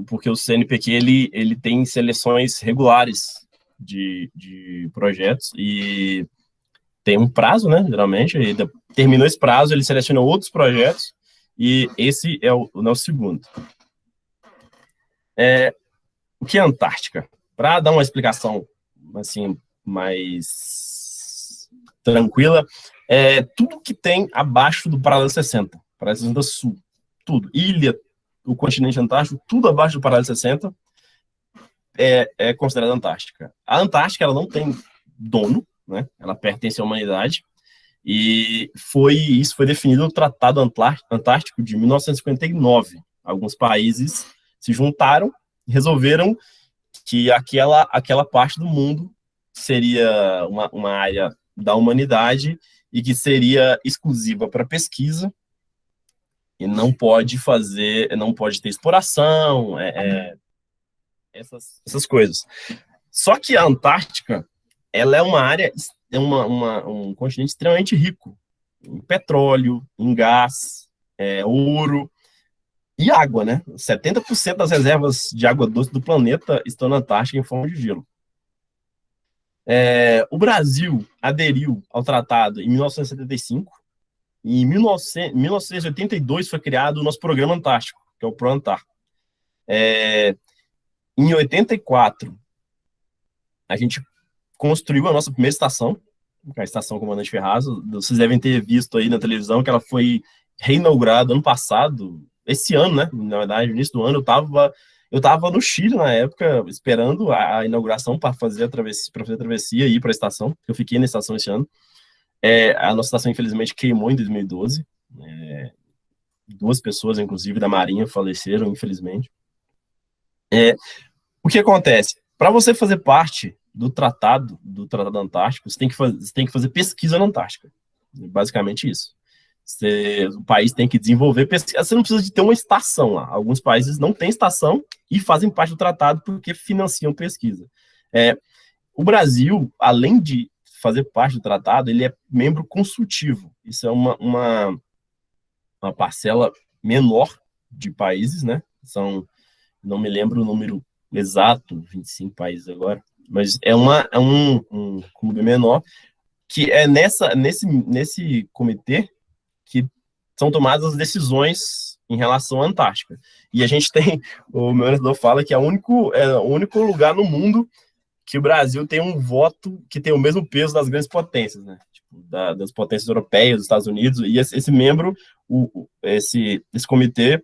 porque o CNPq ele tem seleções regulares de projetos e tem um prazo, né, geralmente, e terminou esse prazo, ele seleciona outros projetos e esse é o segundo. O que é Antártica? Para dar uma explicação assim, mais tranquila, tudo que tem abaixo do paralelo 60, paralelo 60 sul, tudo, ilha, o continente antártico, tudo abaixo do paralelo 60 é considerada Antártica. A Antártica, ela não tem dono, né? Ela pertence à humanidade, e isso foi definido no Tratado Antártico de 1959. Alguns países se juntaram e resolveram que aquela parte do mundo seria uma área da humanidade e que seria exclusiva para pesquisa e não pode ter exploração, essas coisas. Só que a Antártica, ela é uma área, um continente extremamente rico em petróleo, em gás, ouro e água, né? 70% das reservas de água doce do planeta estão na Antártica em forma de gelo. O Brasil aderiu ao tratado em 1975 e em 1982 foi criado o nosso Programa Antártico, que é o ProAntar. Em 84, a gente construiu a nossa primeira estação, a Estação Comandante Ferraz. Vocês devem ter visto aí na televisão que ela foi reinaugurada ano passado, esse ano, né? Na verdade, no início do ano, eu estava no Chile na época, esperando a inauguração para fazer a travessia e ir para a estação. Eu fiquei na estação esse ano. A nossa estação, infelizmente, queimou em 2012. 2 pessoas, inclusive, da Marinha faleceram, infelizmente. O que acontece? Para você fazer parte do Tratado Antártico, você tem que fazer pesquisa na Antártica. Basicamente isso. O país tem que desenvolver pesquisa. Você não precisa de ter uma estação lá. Alguns países não têm estação e fazem parte do tratado porque financiam pesquisa. O Brasil, além de fazer parte do tratado, ele é membro consultivo. Isso é uma parcela menor de países, né? Não me lembro o número exato, 25 países agora, mas é um clube menor, que é nesse comitê que são tomadas as decisões em relação à Antártica. E a gente tem, o meu orientador fala que é o único lugar no mundo que o Brasil tem um voto que tem o mesmo peso das grandes potências, né? Tipo, das potências europeias, dos Estados Unidos, e esse membro, esse comitê,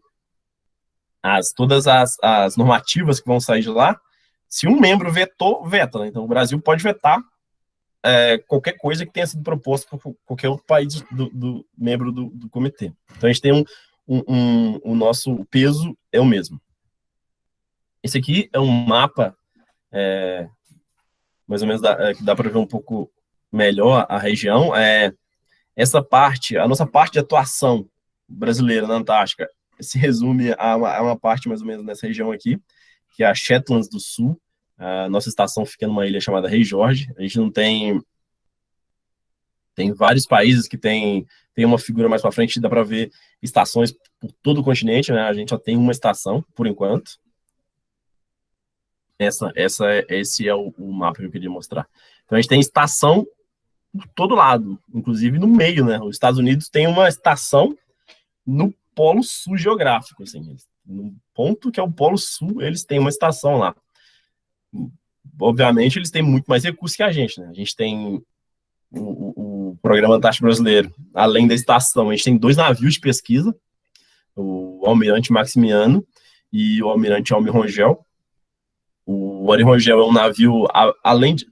todas as normativas que vão sair de lá, se um membro vetou, veta, né? Então o Brasil pode vetar qualquer coisa que tenha sido proposta por qualquer outro país do membro do comitê. Então a gente tem o nosso peso é o mesmo. Esse aqui é um mapa mais ou menos que dá para ver um pouco melhor a região. Essa parte, a nossa parte de atuação brasileira na Antártica, se resume a uma parte mais ou menos nessa região aqui, que é a Shetlands do Sul. A nossa estação fica numa ilha chamada Rei Jorge. A gente não tem vários países que tem uma figura mais para frente, dá para ver estações por todo o continente, né? A gente só tem uma estação, por enquanto. Esse é o mapa que eu queria mostrar. Então, a gente tem estação por todo lado, inclusive no meio, né? Os Estados Unidos tem uma estação no Polo Sul geográfico, assim. No ponto que é o Polo Sul, eles têm uma estação lá. Obviamente, eles têm muito mais recursos que a gente, né? A gente tem o Programa Antártico Brasileiro, além da estação, a gente tem 2 navios de pesquisa, o Almirante Maximiano e o Almirante Almir Rongel. O Almir Rongel é um navio,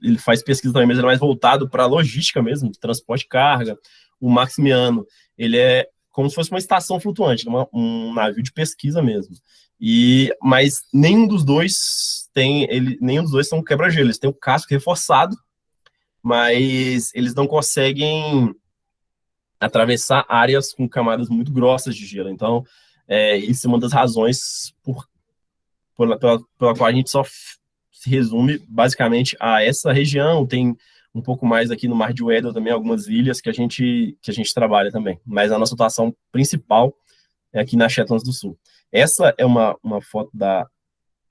ele faz pesquisa também, mas ele é mais voltado para logística mesmo, de transporte de carga. O Maximiano, ele é como se fosse uma estação flutuante, um navio de pesquisa mesmo. Mas nenhum dos dois são quebra-gelo. Eles têm o casco reforçado, mas eles não conseguem atravessar áreas com camadas muito grossas de gelo. Então, isso é uma das razões pela qual a gente só se resume basicamente a essa região. Tem um pouco mais aqui no Mar de Weddell também, algumas ilhas que a gente trabalha também. Mas a nossa atuação principal é aqui na Shetlands do Sul. Essa é uma foto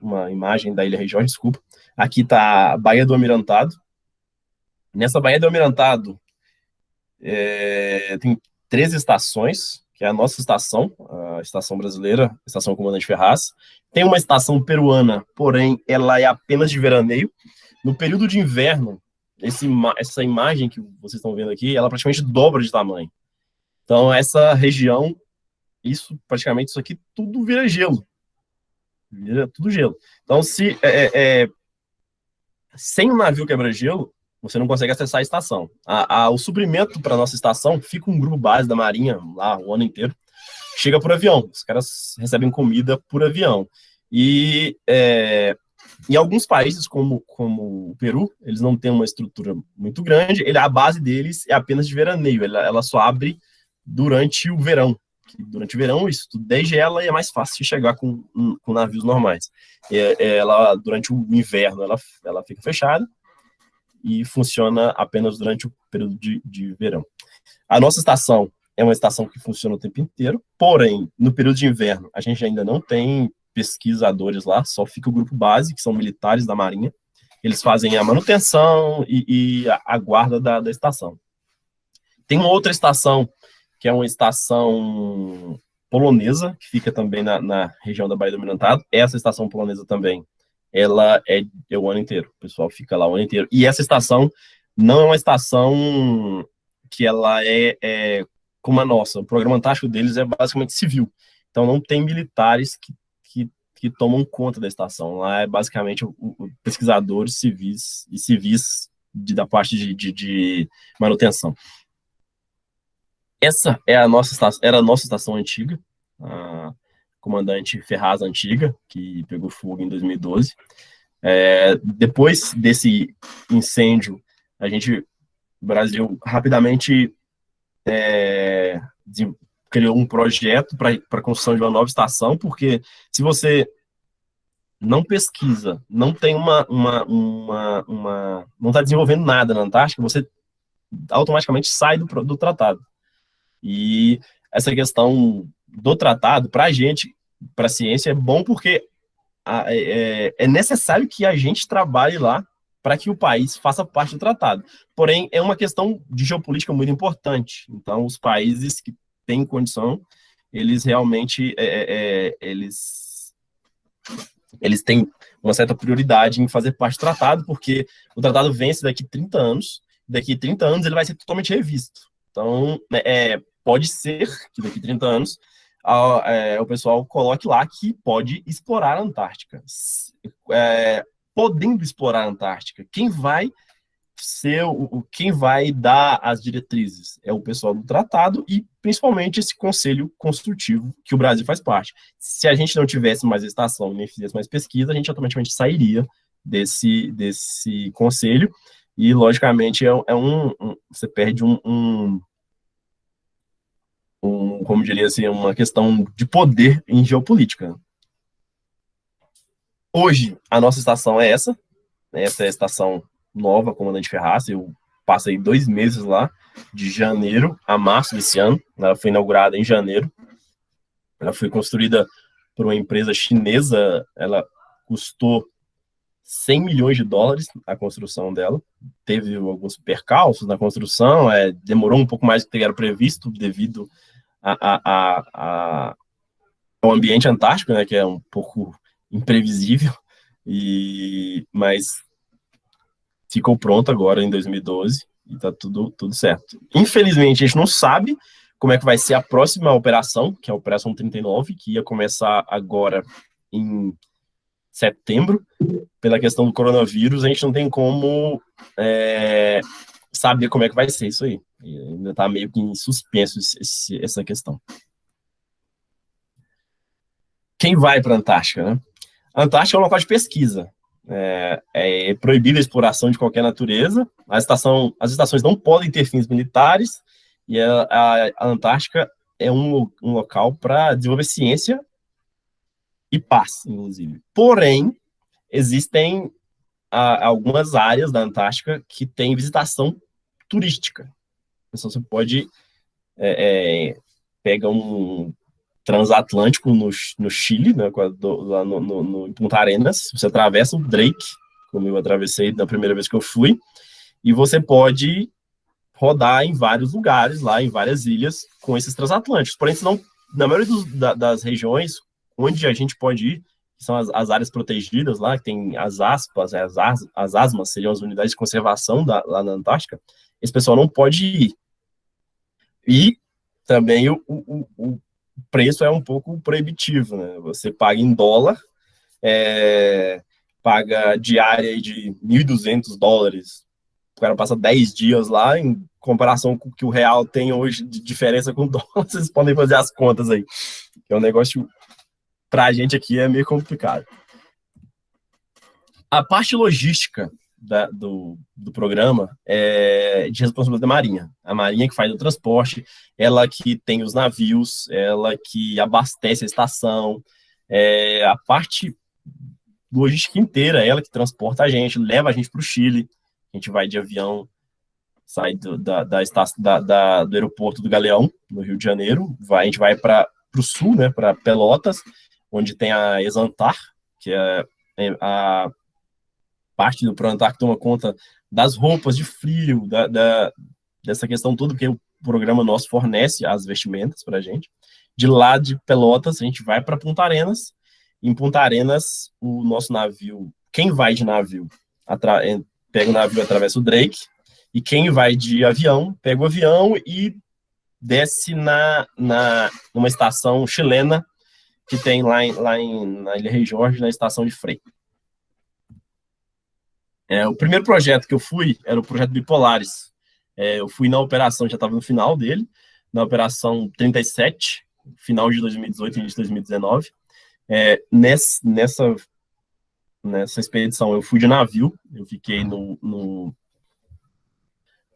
uma imagem da Ilha Rei Jorge, desculpa. Aqui está a Baía do Almirantado. Nessa Baía do Almirantado tem 13 estações, que é a nossa estação, a estação brasileira, a estação Comandante Ferraz. Tem uma estação peruana, porém ela é apenas de veraneio. No período de inverno, essa imagem que vocês estão vendo aqui, ela praticamente dobra de tamanho. Então essa região, praticamente isso aqui, tudo vira gelo. Vira tudo gelo. Então sem um navio quebra-gelo, você não consegue acessar a estação. O suprimento para a nossa estação fica um grupo base da Marinha lá o ano inteiro. Chega por avião. Os caras recebem comida por avião. E em alguns países, como o Peru, eles não têm uma estrutura muito grande. A base deles é apenas de veraneio. Ela só abre durante o verão. Durante o verão, isso tudo degela e é mais fácil de chegar com navios normais. Durante o inverno, ela fica fechada e funciona apenas durante o período de verão. A nossa estação é uma estação que funciona o tempo inteiro, porém, no período de inverno, a gente ainda não tem pesquisadores lá, só fica o grupo base, que são militares da Marinha. Eles fazem a manutenção e a guarda da estação. Tem uma outra estação, que é uma estação polonesa, que fica também na região da Baía do Almirantado. Essa estação polonesa também, ela é o ano inteiro. O pessoal fica lá o ano inteiro. E essa estação não é uma estação que ela é como a nossa. O programa antártico deles é basicamente civil. Então não tem militares que tomam conta da estação. Lá é basicamente pesquisadores civis e civis da parte de manutenção. Essa era a nossa estação antiga, a comandante Ferraz antiga, que pegou fogo em 2012. Depois desse incêndio, o Brasil rapidamente criou um projeto para a construção de uma nova estação, porque se você não pesquisa, não tem não está desenvolvendo nada na Antártica, você automaticamente sai do tratado. E essa questão do tratado, para a gente, para a ciência, é bom porque é necessário que a gente trabalhe lá para que o país faça parte do tratado. Porém, é uma questão de geopolítica muito importante. Então, os países que têm condição, eles realmente eles têm uma certa prioridade em fazer parte do tratado, porque o tratado vence daqui a 30 anos, daqui a 30 anos ele vai ser totalmente revisto. Então, pode ser que daqui a 30 anos o pessoal coloque lá que pode explorar a Antártica. Podendo explorar a Antártica, quem vai quem vai dar as diretrizes é o pessoal do tratado e principalmente esse conselho consultivo que o Brasil faz parte. Se a gente não tivesse mais estação nem fizesse mais pesquisa, a gente automaticamente sairia desse conselho e, logicamente, você perde como diria assim, uma questão de poder em geopolítica. Hoje, a nossa estação é essa é a estação nova, Comandante Ferraz. Eu passei 2 meses lá, de janeiro a março desse ano. Ela foi inaugurada em janeiro. Ela foi construída por uma empresa chinesa. Ela custou 100 milhões de dólares a construção dela. Teve alguns percalços na construção, demorou um pouco mais do que era previsto, devido ao ambiente antártico, né, que é um pouco imprevisível, mas ficou pronto agora em 2012 e está tudo certo. Infelizmente, a gente não sabe como é que vai ser a próxima operação, que é a Operação 39, que ia começar agora em setembro. Pela questão do coronavírus, a gente não tem como saber como é que vai ser isso aí. E ainda está meio que em suspenso essa questão. Quem vai para a Antártica, né? A Antártica é um local de pesquisa. É proibida a exploração de qualquer natureza. As estações não podem ter fins militares. E a Antártica é um local para desenvolver ciência e paz, inclusive. Porém, existem algumas áreas da Antártica que têm visitação turística. Então, você pode pegar um transatlântico no Chile, né, lá no Punta Arenas. Você atravessa o Drake, como eu atravessei da primeira vez que eu fui, e você pode rodar em vários lugares, lá em várias ilhas, com esses transatlânticos. Porém, senão, na maioria das regiões onde a gente pode ir, que são as áreas protegidas lá, que tem as aspas, as ASMAs, seriam as unidades de conservação lá na Antártica, esse pessoal não pode ir. E também o preço é um pouco proibitivo, né? Você paga em dólar, paga diária de $1.200, o cara passa 10 dias lá, em comparação com o que o real tem hoje de diferença com o dólar, vocês podem fazer as contas aí. É um negócio, pra gente aqui, é meio complicado. A parte logística do programa é de responsabilidade da Marinha. A Marinha que faz o transporte, ela que tem os navios, ela que abastece a estação, a parte logística inteira, ela que transporta a gente, leva a gente para o Chile. A gente vai de avião, sai do aeroporto do Galeão, no Rio de Janeiro, a gente vai para o sul, né, para Pelotas, onde tem a Exantar, que é a parte do Proantar que toma conta das roupas de frio, dessa questão toda, que o programa nosso fornece as vestimentas para a gente. De lá de Pelotas, a gente vai para Punta Arenas. Em Punta Arenas, o nosso navio, quem vai de navio, pega o navio, atravessa o Drake, e quem vai de avião, pega o avião e desce numa estação chilena que tem lá na Ilha Rei Jorge, na estação de Frei. O primeiro projeto que eu fui era o projeto Bipolares. Eu fui na operação, já estava no final dele, na operação 37, final de 2018 e início de 2019. Nessa expedição eu fui de navio, eu fiquei no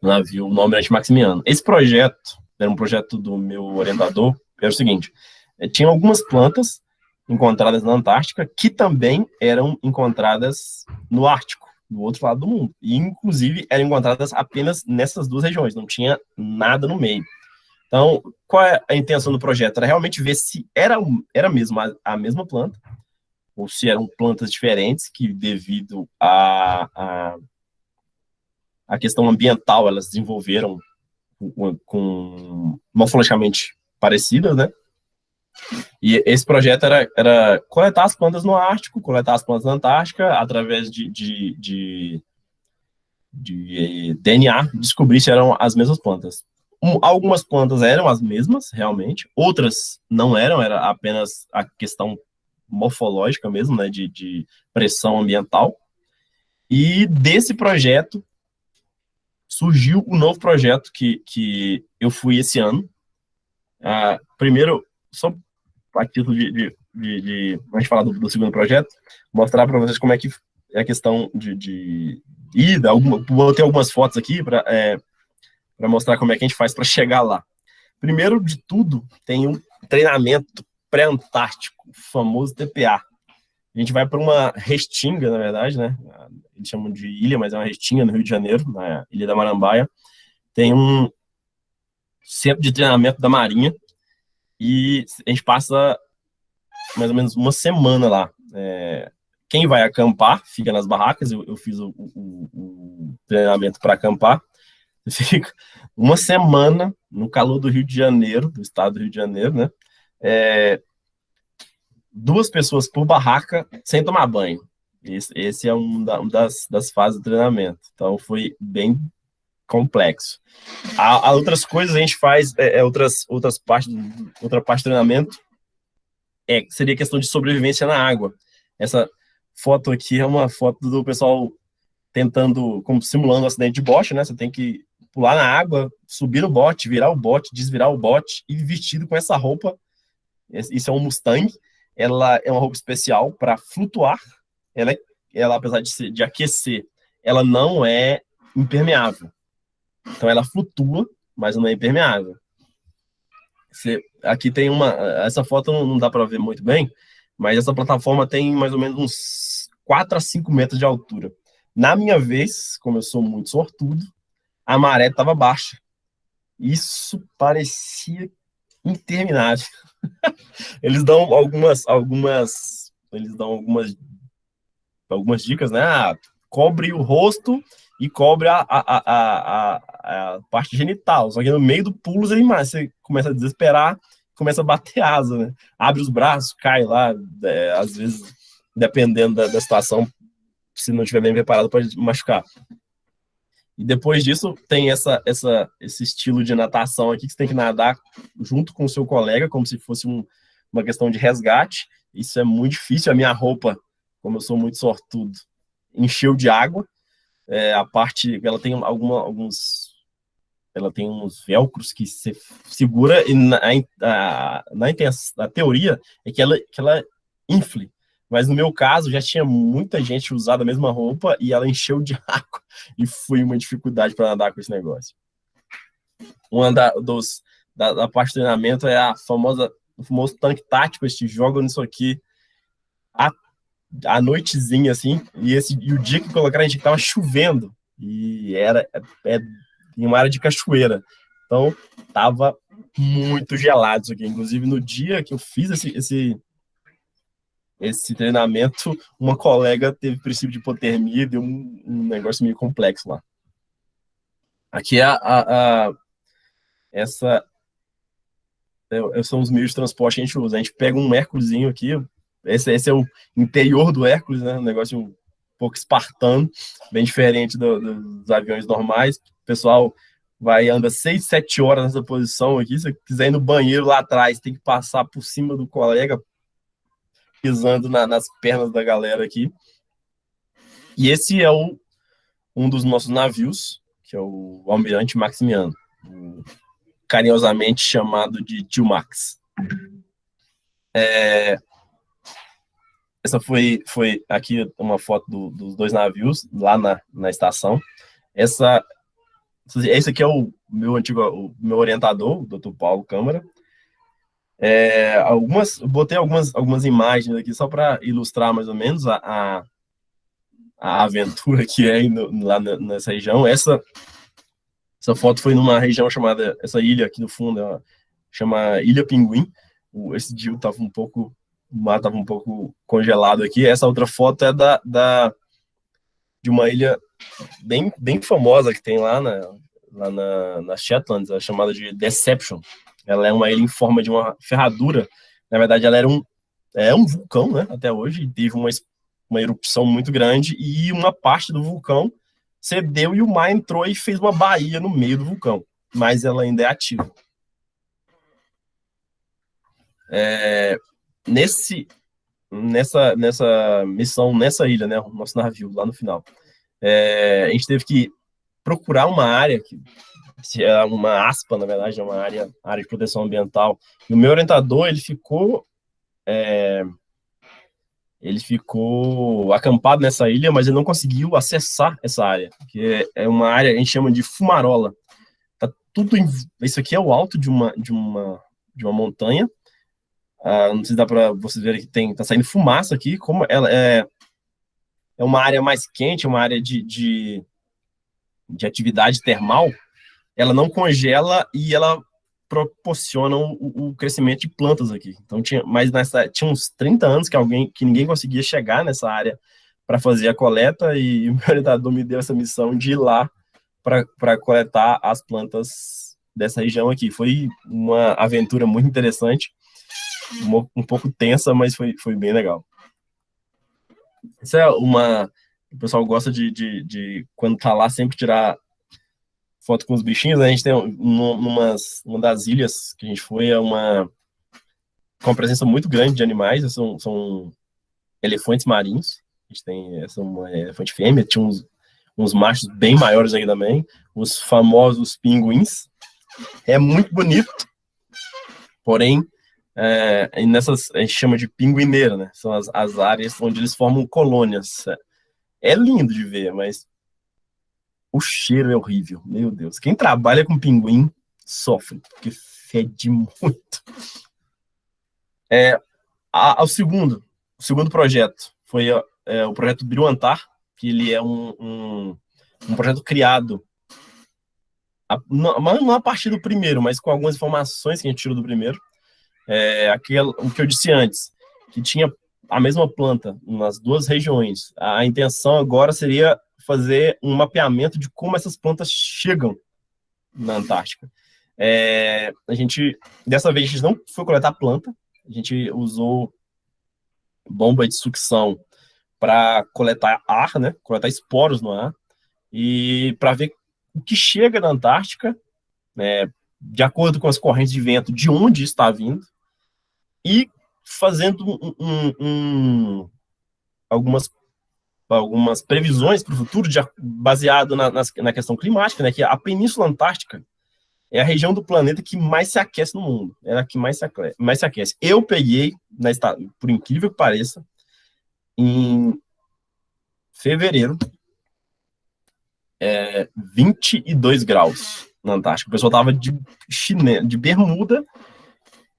navio no Almirante Maximiano. Esse projeto, era um projeto do meu orientador, era o seguinte, tinha algumas plantas encontradas na Antártica que também eram encontradas no Ártico, do outro lado do mundo. E, inclusive, eram encontradas apenas nessas duas regiões, não tinha nada no meio. Então, qual é a intenção do projeto? Era realmente ver se era mesmo a mesma planta, ou se eram plantas diferentes que, devido à questão ambiental, elas desenvolveram com morfologicamente parecidas, né? E esse projeto era coletar as plantas no Ártico, coletar as plantas na Antártica, através de DNA, descobrir se eram as mesmas plantas. Algumas plantas eram as mesmas, realmente, outras não eram, era apenas a questão morfológica mesmo, né, de pressão ambiental. E desse projeto surgiu o novo projeto que eu fui esse ano. Primeiro, só a título de a gente falar do segundo projeto, mostrar para vocês como é que é a questão de ida. Vou ter algumas fotos aqui para mostrar como é que a gente faz para chegar lá. Primeiro de tudo, tem um treinamento pré-antártico, o famoso TPA. A gente vai para uma restinga, na verdade, né? Eles chamam de ilha, mas é uma restinga no Rio de Janeiro, na Ilha da Marambaia. Tem um centro de treinamento da Marinha e a gente passa mais ou menos uma semana lá. Quem vai acampar fica nas barracas. Eu fiz o treinamento para acampar. Fica uma semana no calor do Rio de Janeiro, do estado do Rio de Janeiro, né? 2 pessoas por barraca sem tomar banho. Esse é uma das fases do treinamento. Então, foi bem complexo. Há outras coisas a gente faz, outra parte do treinamento seria questão de sobrevivência na água. Essa foto aqui é uma foto do pessoal tentando, como simulando um acidente de bote, né? Você tem que pular na água, subir no bote, virar o bote, desvirar o bote, e vestido com essa roupa. Isso é um Mustang. Ela é uma roupa especial para flutuar. Ela apesar de aquecer, ela não é impermeável. Então ela flutua, mas não é impermeável. Aqui tem essa foto não dá para ver muito bem, mas essa plataforma tem mais ou menos uns 4 a 5 metros de altura. Na minha vez, como eu sou muito sortudo, a maré estava baixa. Isso parecia interminável. Eles dão algumas dicas, né? Cobre o rosto e cobre a parte genital. Só que no meio do pulo você começa a desesperar, começa a bater asa, né? Abre os braços, cai lá. Às vezes, dependendo da situação, se não estiver bem preparado, pode machucar. E depois disso, tem esse estilo de natação aqui, que você tem que nadar junto com o seu colega, como se fosse uma questão de resgate. Isso é muito difícil. A minha roupa, como eu sou muito sortudo, encheu de água. A parte, ela tem ela tem uns velcros que você segura, e a teoria é que ela infle. Mas no meu caso, já tinha muita gente usando a mesma roupa e ela encheu de água. E foi uma dificuldade para nadar com esse negócio. Uma da parte do treinamento é o famoso tanque tático. Eles te jogam nisso aqui à noitezinha, assim. E o dia que colocaram, a gente estava chovendo. E era em uma área de cachoeira. Então, estava muito gelado isso aqui. Inclusive, no dia que eu fiz esse treinamento, uma colega teve princípio de hipotermia e deu um negócio meio complexo lá. Aqui são os meios de transporte que a gente usa. A gente pega um Hérculesinho aqui, esse é o interior do Hércules, né? Um negócio um pouco espartano, bem diferente dos aviões normais. O pessoal anda 6, 7 horas nessa posição aqui. Se você quiser ir no banheiro lá atrás, tem que passar por cima do colega, pisando nas pernas da galera aqui. E esse é um dos nossos navios, que é o Almirante Maximiano, carinhosamente chamado de Tio Max. Essa foi aqui uma foto dos 2 navios lá na estação. Essa Esse aqui é o meu orientador, o Dr. Paulo Câmara. Botei algumas imagens aqui só para ilustrar mais ou menos a aventura que é lá nessa região. Essa foto foi numa região chamada, essa ilha aqui no fundo, chama Ilha Pinguim. Esse dia o mar estava um pouco congelado aqui. Essa outra foto é de uma ilha bem famosa que tem lá nas Shetlands, chamada de Deception. Ela é uma ilha em forma de uma ferradura. Na verdade, ela é um vulcão, né? Até hoje, teve uma erupção muito grande e uma parte do vulcão cedeu e o mar entrou e fez uma baía no meio do vulcão. Mas ela ainda é ativa. Nessa missão, nessa ilha, né? O nosso navio, lá no final. A gente teve que procurar uma área que é uma ASPA, na verdade, é uma área de proteção ambiental. E o meu orientador, ele ficou acampado nessa ilha, mas ele não conseguiu acessar essa área, que é uma área, a gente chama de fumarola. Tá tudo isso aqui é o alto de uma montanha. Não sei se dá para vocês verem que tá saindo fumaça aqui, como ela é uma área mais quente, uma área de atividade termal. Ela não congela e ela proporciona o crescimento de plantas aqui. Então, tinha uns 30 anos que ninguém conseguia chegar nessa área para fazer a coleta, e o meu orientador me deu essa missão de ir lá para coletar as plantas dessa região aqui. Foi uma aventura muito interessante, um pouco tensa, mas foi bem legal. Isso é o pessoal gosta de quando tá lá, sempre tirar foto com os bichinhos, né? A gente tem uma das ilhas que a gente foi, com uma presença muito grande de animais, são elefantes marinhos. A gente tem uma elefante fêmea, tinha uns machos bem maiores aí também, os famosos pinguins. É muito bonito, porém, a gente chama de pinguineira, né? São as áreas onde eles formam colônias. É lindo de ver, mas o cheiro é horrível, meu Deus. Quem trabalha com pinguim sofre, porque fede muito. O segundo projeto foi o projeto Biruantar, que ele é um projeto criado não a partir do primeiro, mas com algumas informações que a gente tirou do primeiro. O que eu disse antes, que tinha a mesma planta nas duas regiões. A intenção agora seria fazer um mapeamento de como essas plantas chegam na Antártica. Dessa vez, a gente não foi coletar planta, a gente usou bomba de sucção para coletar ar, né? Coletar esporos no ar, e para ver o que chega na Antártica, né, de acordo com as correntes de vento, de onde está vindo, e fazendo algumas previsões para o futuro, baseado na questão climática, né, que a Península Antártica é a região do planeta que mais se aquece no mundo. É a que mais se aquece. Eu peguei, por incrível que pareça, em fevereiro, 22 graus na Antártica. O pessoal estava de bermuda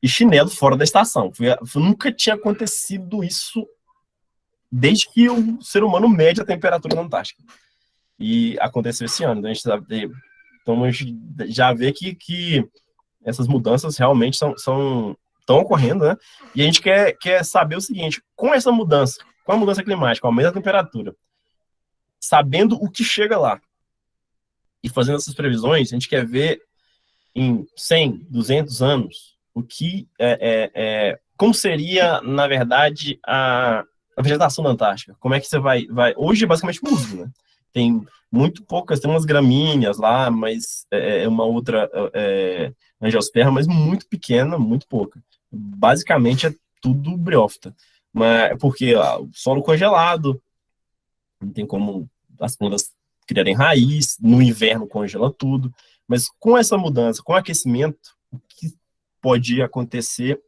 e chinelo fora da estação. Nunca tinha acontecido isso desde que o ser humano mede a temperatura na Antártica. E aconteceu esse ano. Então a gente já vê que essas mudanças realmente estão ocorrendo, né? E a gente quer saber o seguinte: com essa mudança, com a mudança climática, aumento da temperatura, sabendo o que chega lá e fazendo essas previsões, a gente quer ver em 100, 200 anos o que como seria, na verdade, a vegetação da Antártica. Como é que você vai... Hoje é basicamente musgo, né? Tem muito poucas, tem umas gramíneas lá, mas uma outra angiosperma, mas muito pequena, muito pouca. Basicamente é tudo briófita. Mas porque o solo congelado, não tem como as plantas criarem raiz, no inverno congela tudo. Mas com essa mudança, com o aquecimento, o que pode acontecer,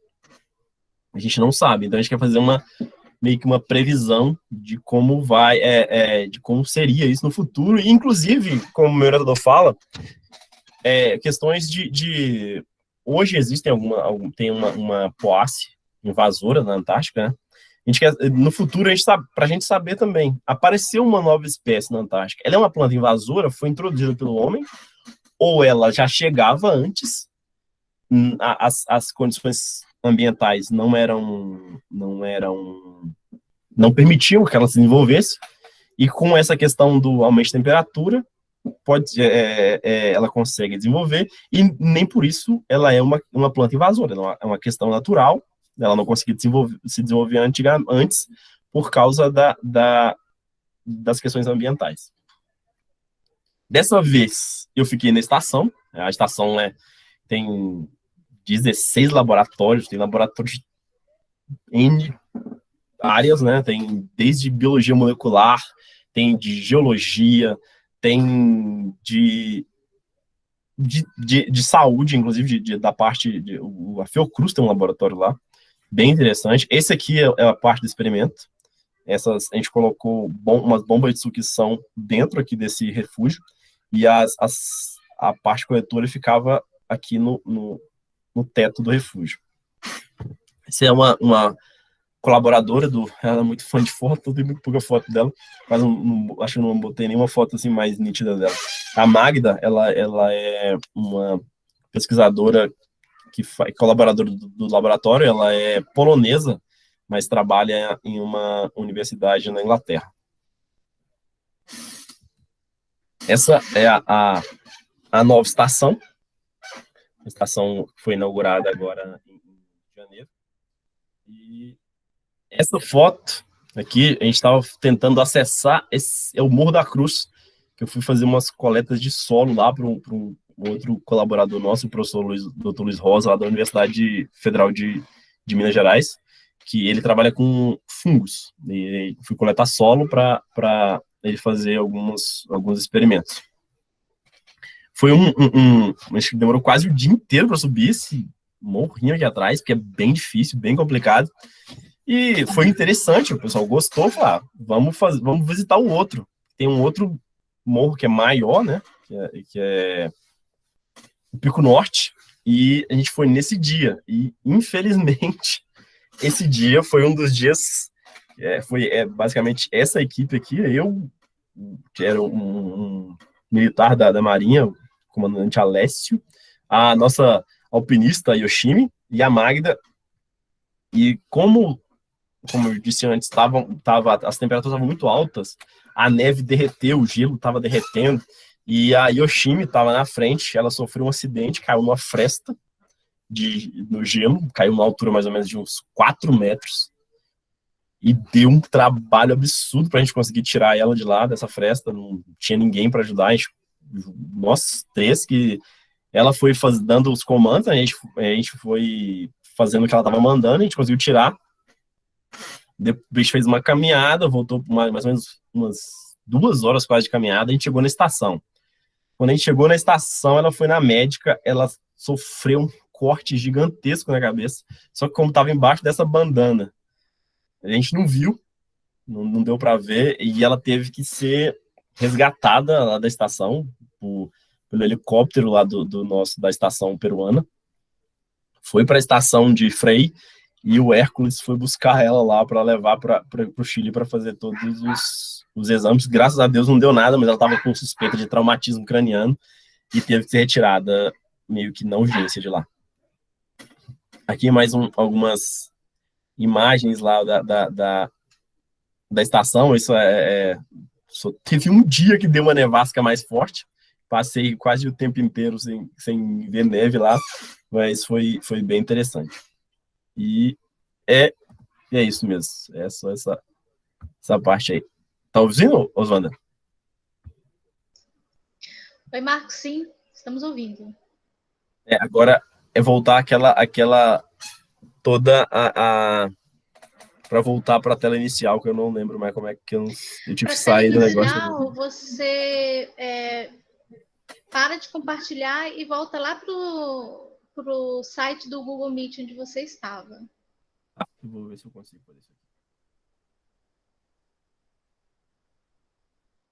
a gente não sabe. Então a gente quer fazer meio que uma previsão de como de como seria isso no futuro, e inclusive, como o meu orientador fala, questões hoje existem tem uma poácea invasora na Antártica, né? No futuro, para a gente saber também, apareceu uma nova espécie na Antártica. Ela é uma planta invasora, foi introduzida pelo homem, ou ela já chegava antes, as condições ambientais não permitiam que ela se desenvolvesse, e com essa questão do aumento de temperatura, ela consegue desenvolver, e nem por isso ela é uma planta invasora, é uma questão natural, ela não conseguiu se desenvolver antes por causa das questões ambientais. Dessa vez, eu fiquei na estação, a estação tem 16 laboratórios, tem laboratórios em áreas, né? Tem desde biologia molecular, tem de geologia, tem de saúde, inclusive da parte a Fiocruz tem um laboratório lá, bem interessante. Esse aqui é a parte do experimento. A gente colocou umas bombas de sucção dentro aqui desse refúgio, e a parte coletora ficava aqui no teto do refúgio. Essa é uma colaboradora ela é muito fã de foto, tem muito pouca foto dela, mas acho que não botei nenhuma foto assim mais nítida dela. A Magda, ela é uma pesquisadora colaboradora do laboratório, ela é polonesa, mas trabalha em uma universidade na Inglaterra. Essa é a nova estação. A estação foi inaugurada agora em janeiro. E essa foto aqui, a gente estava tentando acessar, é o Morro da Cruz, que eu fui fazer umas coletas de solo lá para um outro colaborador nosso, o professor Dr. Luiz Rosa, lá da Universidade Federal de Minas Gerais, que ele trabalha com fungos. E fui coletar solo para ele fazer alguns experimentos. Foi acho que demorou quase o dia inteiro para subir esse morrinho aqui atrás, porque é bem difícil, bem complicado. E foi interessante, o pessoal gostou, falou, vamos visitar o outro. Tem um outro morro que é maior, né? Que é o Pico Norte, e a gente foi nesse dia. E, infelizmente, esse dia foi um dos dias... Foi basicamente essa equipe aqui, eu, que era um militar da Marinha, o comandante Alessio, a nossa alpinista Yoshimi e a Magda. E como eu disse antes, as temperaturas estavam muito altas, a neve derreteu, o gelo estava derretendo, e a Yoshimi estava na frente, ela sofreu um acidente, caiu numa fresta no gelo, caiu numa altura mais ou menos de uns 4 metros, e deu um trabalho absurdo para a gente conseguir tirar ela de lá, dessa fresta, não tinha ninguém para ajudar, nós três, que ela foi dando os comandos, a gente foi fazendo o que ela estava mandando, a gente conseguiu tirar. Depois fez uma caminhada, voltou mais ou menos umas 2 horas quase de caminhada, a gente chegou na estação. Quando a gente chegou na estação, ela foi na médica, ela sofreu um corte gigantesco na cabeça, só que como estava embaixo dessa bandana, a gente não viu, não deu para ver, e ela teve que ser resgatada lá da estação, pelo helicóptero lá da estação peruana. Foi para a estação de Frei, e o Hércules foi buscar ela lá para levar para o Chile para fazer todos os exames. Graças a Deus não deu nada, mas ela estava com suspeita de traumatismo craniano e teve que ser retirada meio que na urgência de lá. Aqui mais algumas imagens lá da estação. Isso só teve um dia que deu uma nevasca mais forte. Passei quase o tempo inteiro sem ver neve lá, mas foi bem interessante. E é isso mesmo. É só essa parte aí. Tá ouvindo, Oswanda? Oi, Marcos, sim, estamos ouvindo. Agora é voltar aquela toda para voltar para a tela inicial, que eu não lembro mais como é que eu tive que sair do negócio. Você para de compartilhar e volta lá pro site do Google Meet onde você estava. Vou ver se eu consigo fazer isso aqui.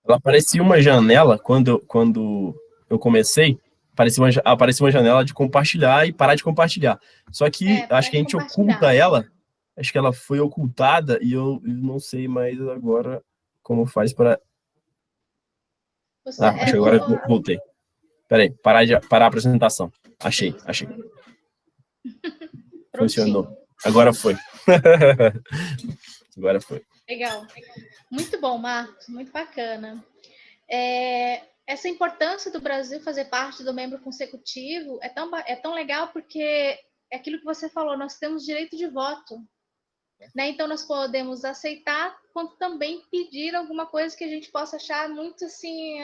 Ela parecia uma janela, quando eu comecei, aparecia uma janela de compartilhar e parar de compartilhar. Só que acho que a Pode gente compartilhar. oculta ela, acho que ela foi ocultada e eu não sei mais agora como faz para... Você, Acho que agora eu voltei. Peraí, parar a apresentação. Achei. Funcionou. Agora foi. Agora foi. Legal. Muito bom, Marcos. Muito bacana. Essa importância do Brasil fazer parte do membro consecutivo é tão legal porque é aquilo que você falou, nós temos direito de voto. Né? Então, nós podemos aceitar, quanto também pedir alguma coisa que a gente possa achar muito, assim,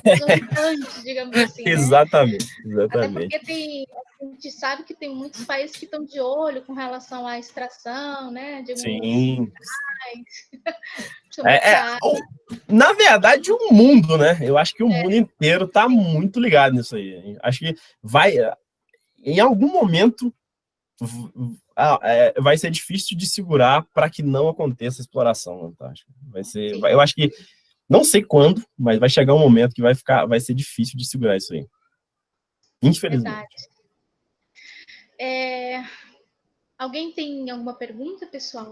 exorbitante, digamos assim, né? Exatamente. Até porque a gente sabe que tem muitos países que estão de olho com relação à extração, né? De Sim. minerais. Na verdade, o mundo, né? Eu acho que o mundo inteiro está muito ligado nisso aí. Acho que em algum momento, vai ser difícil de segurar para que não aconteça exploração na Antártica. Eu acho que, não sei quando, mas vai chegar um momento que vai ser difícil de segurar isso aí. Infelizmente. Alguém tem alguma pergunta, pessoal?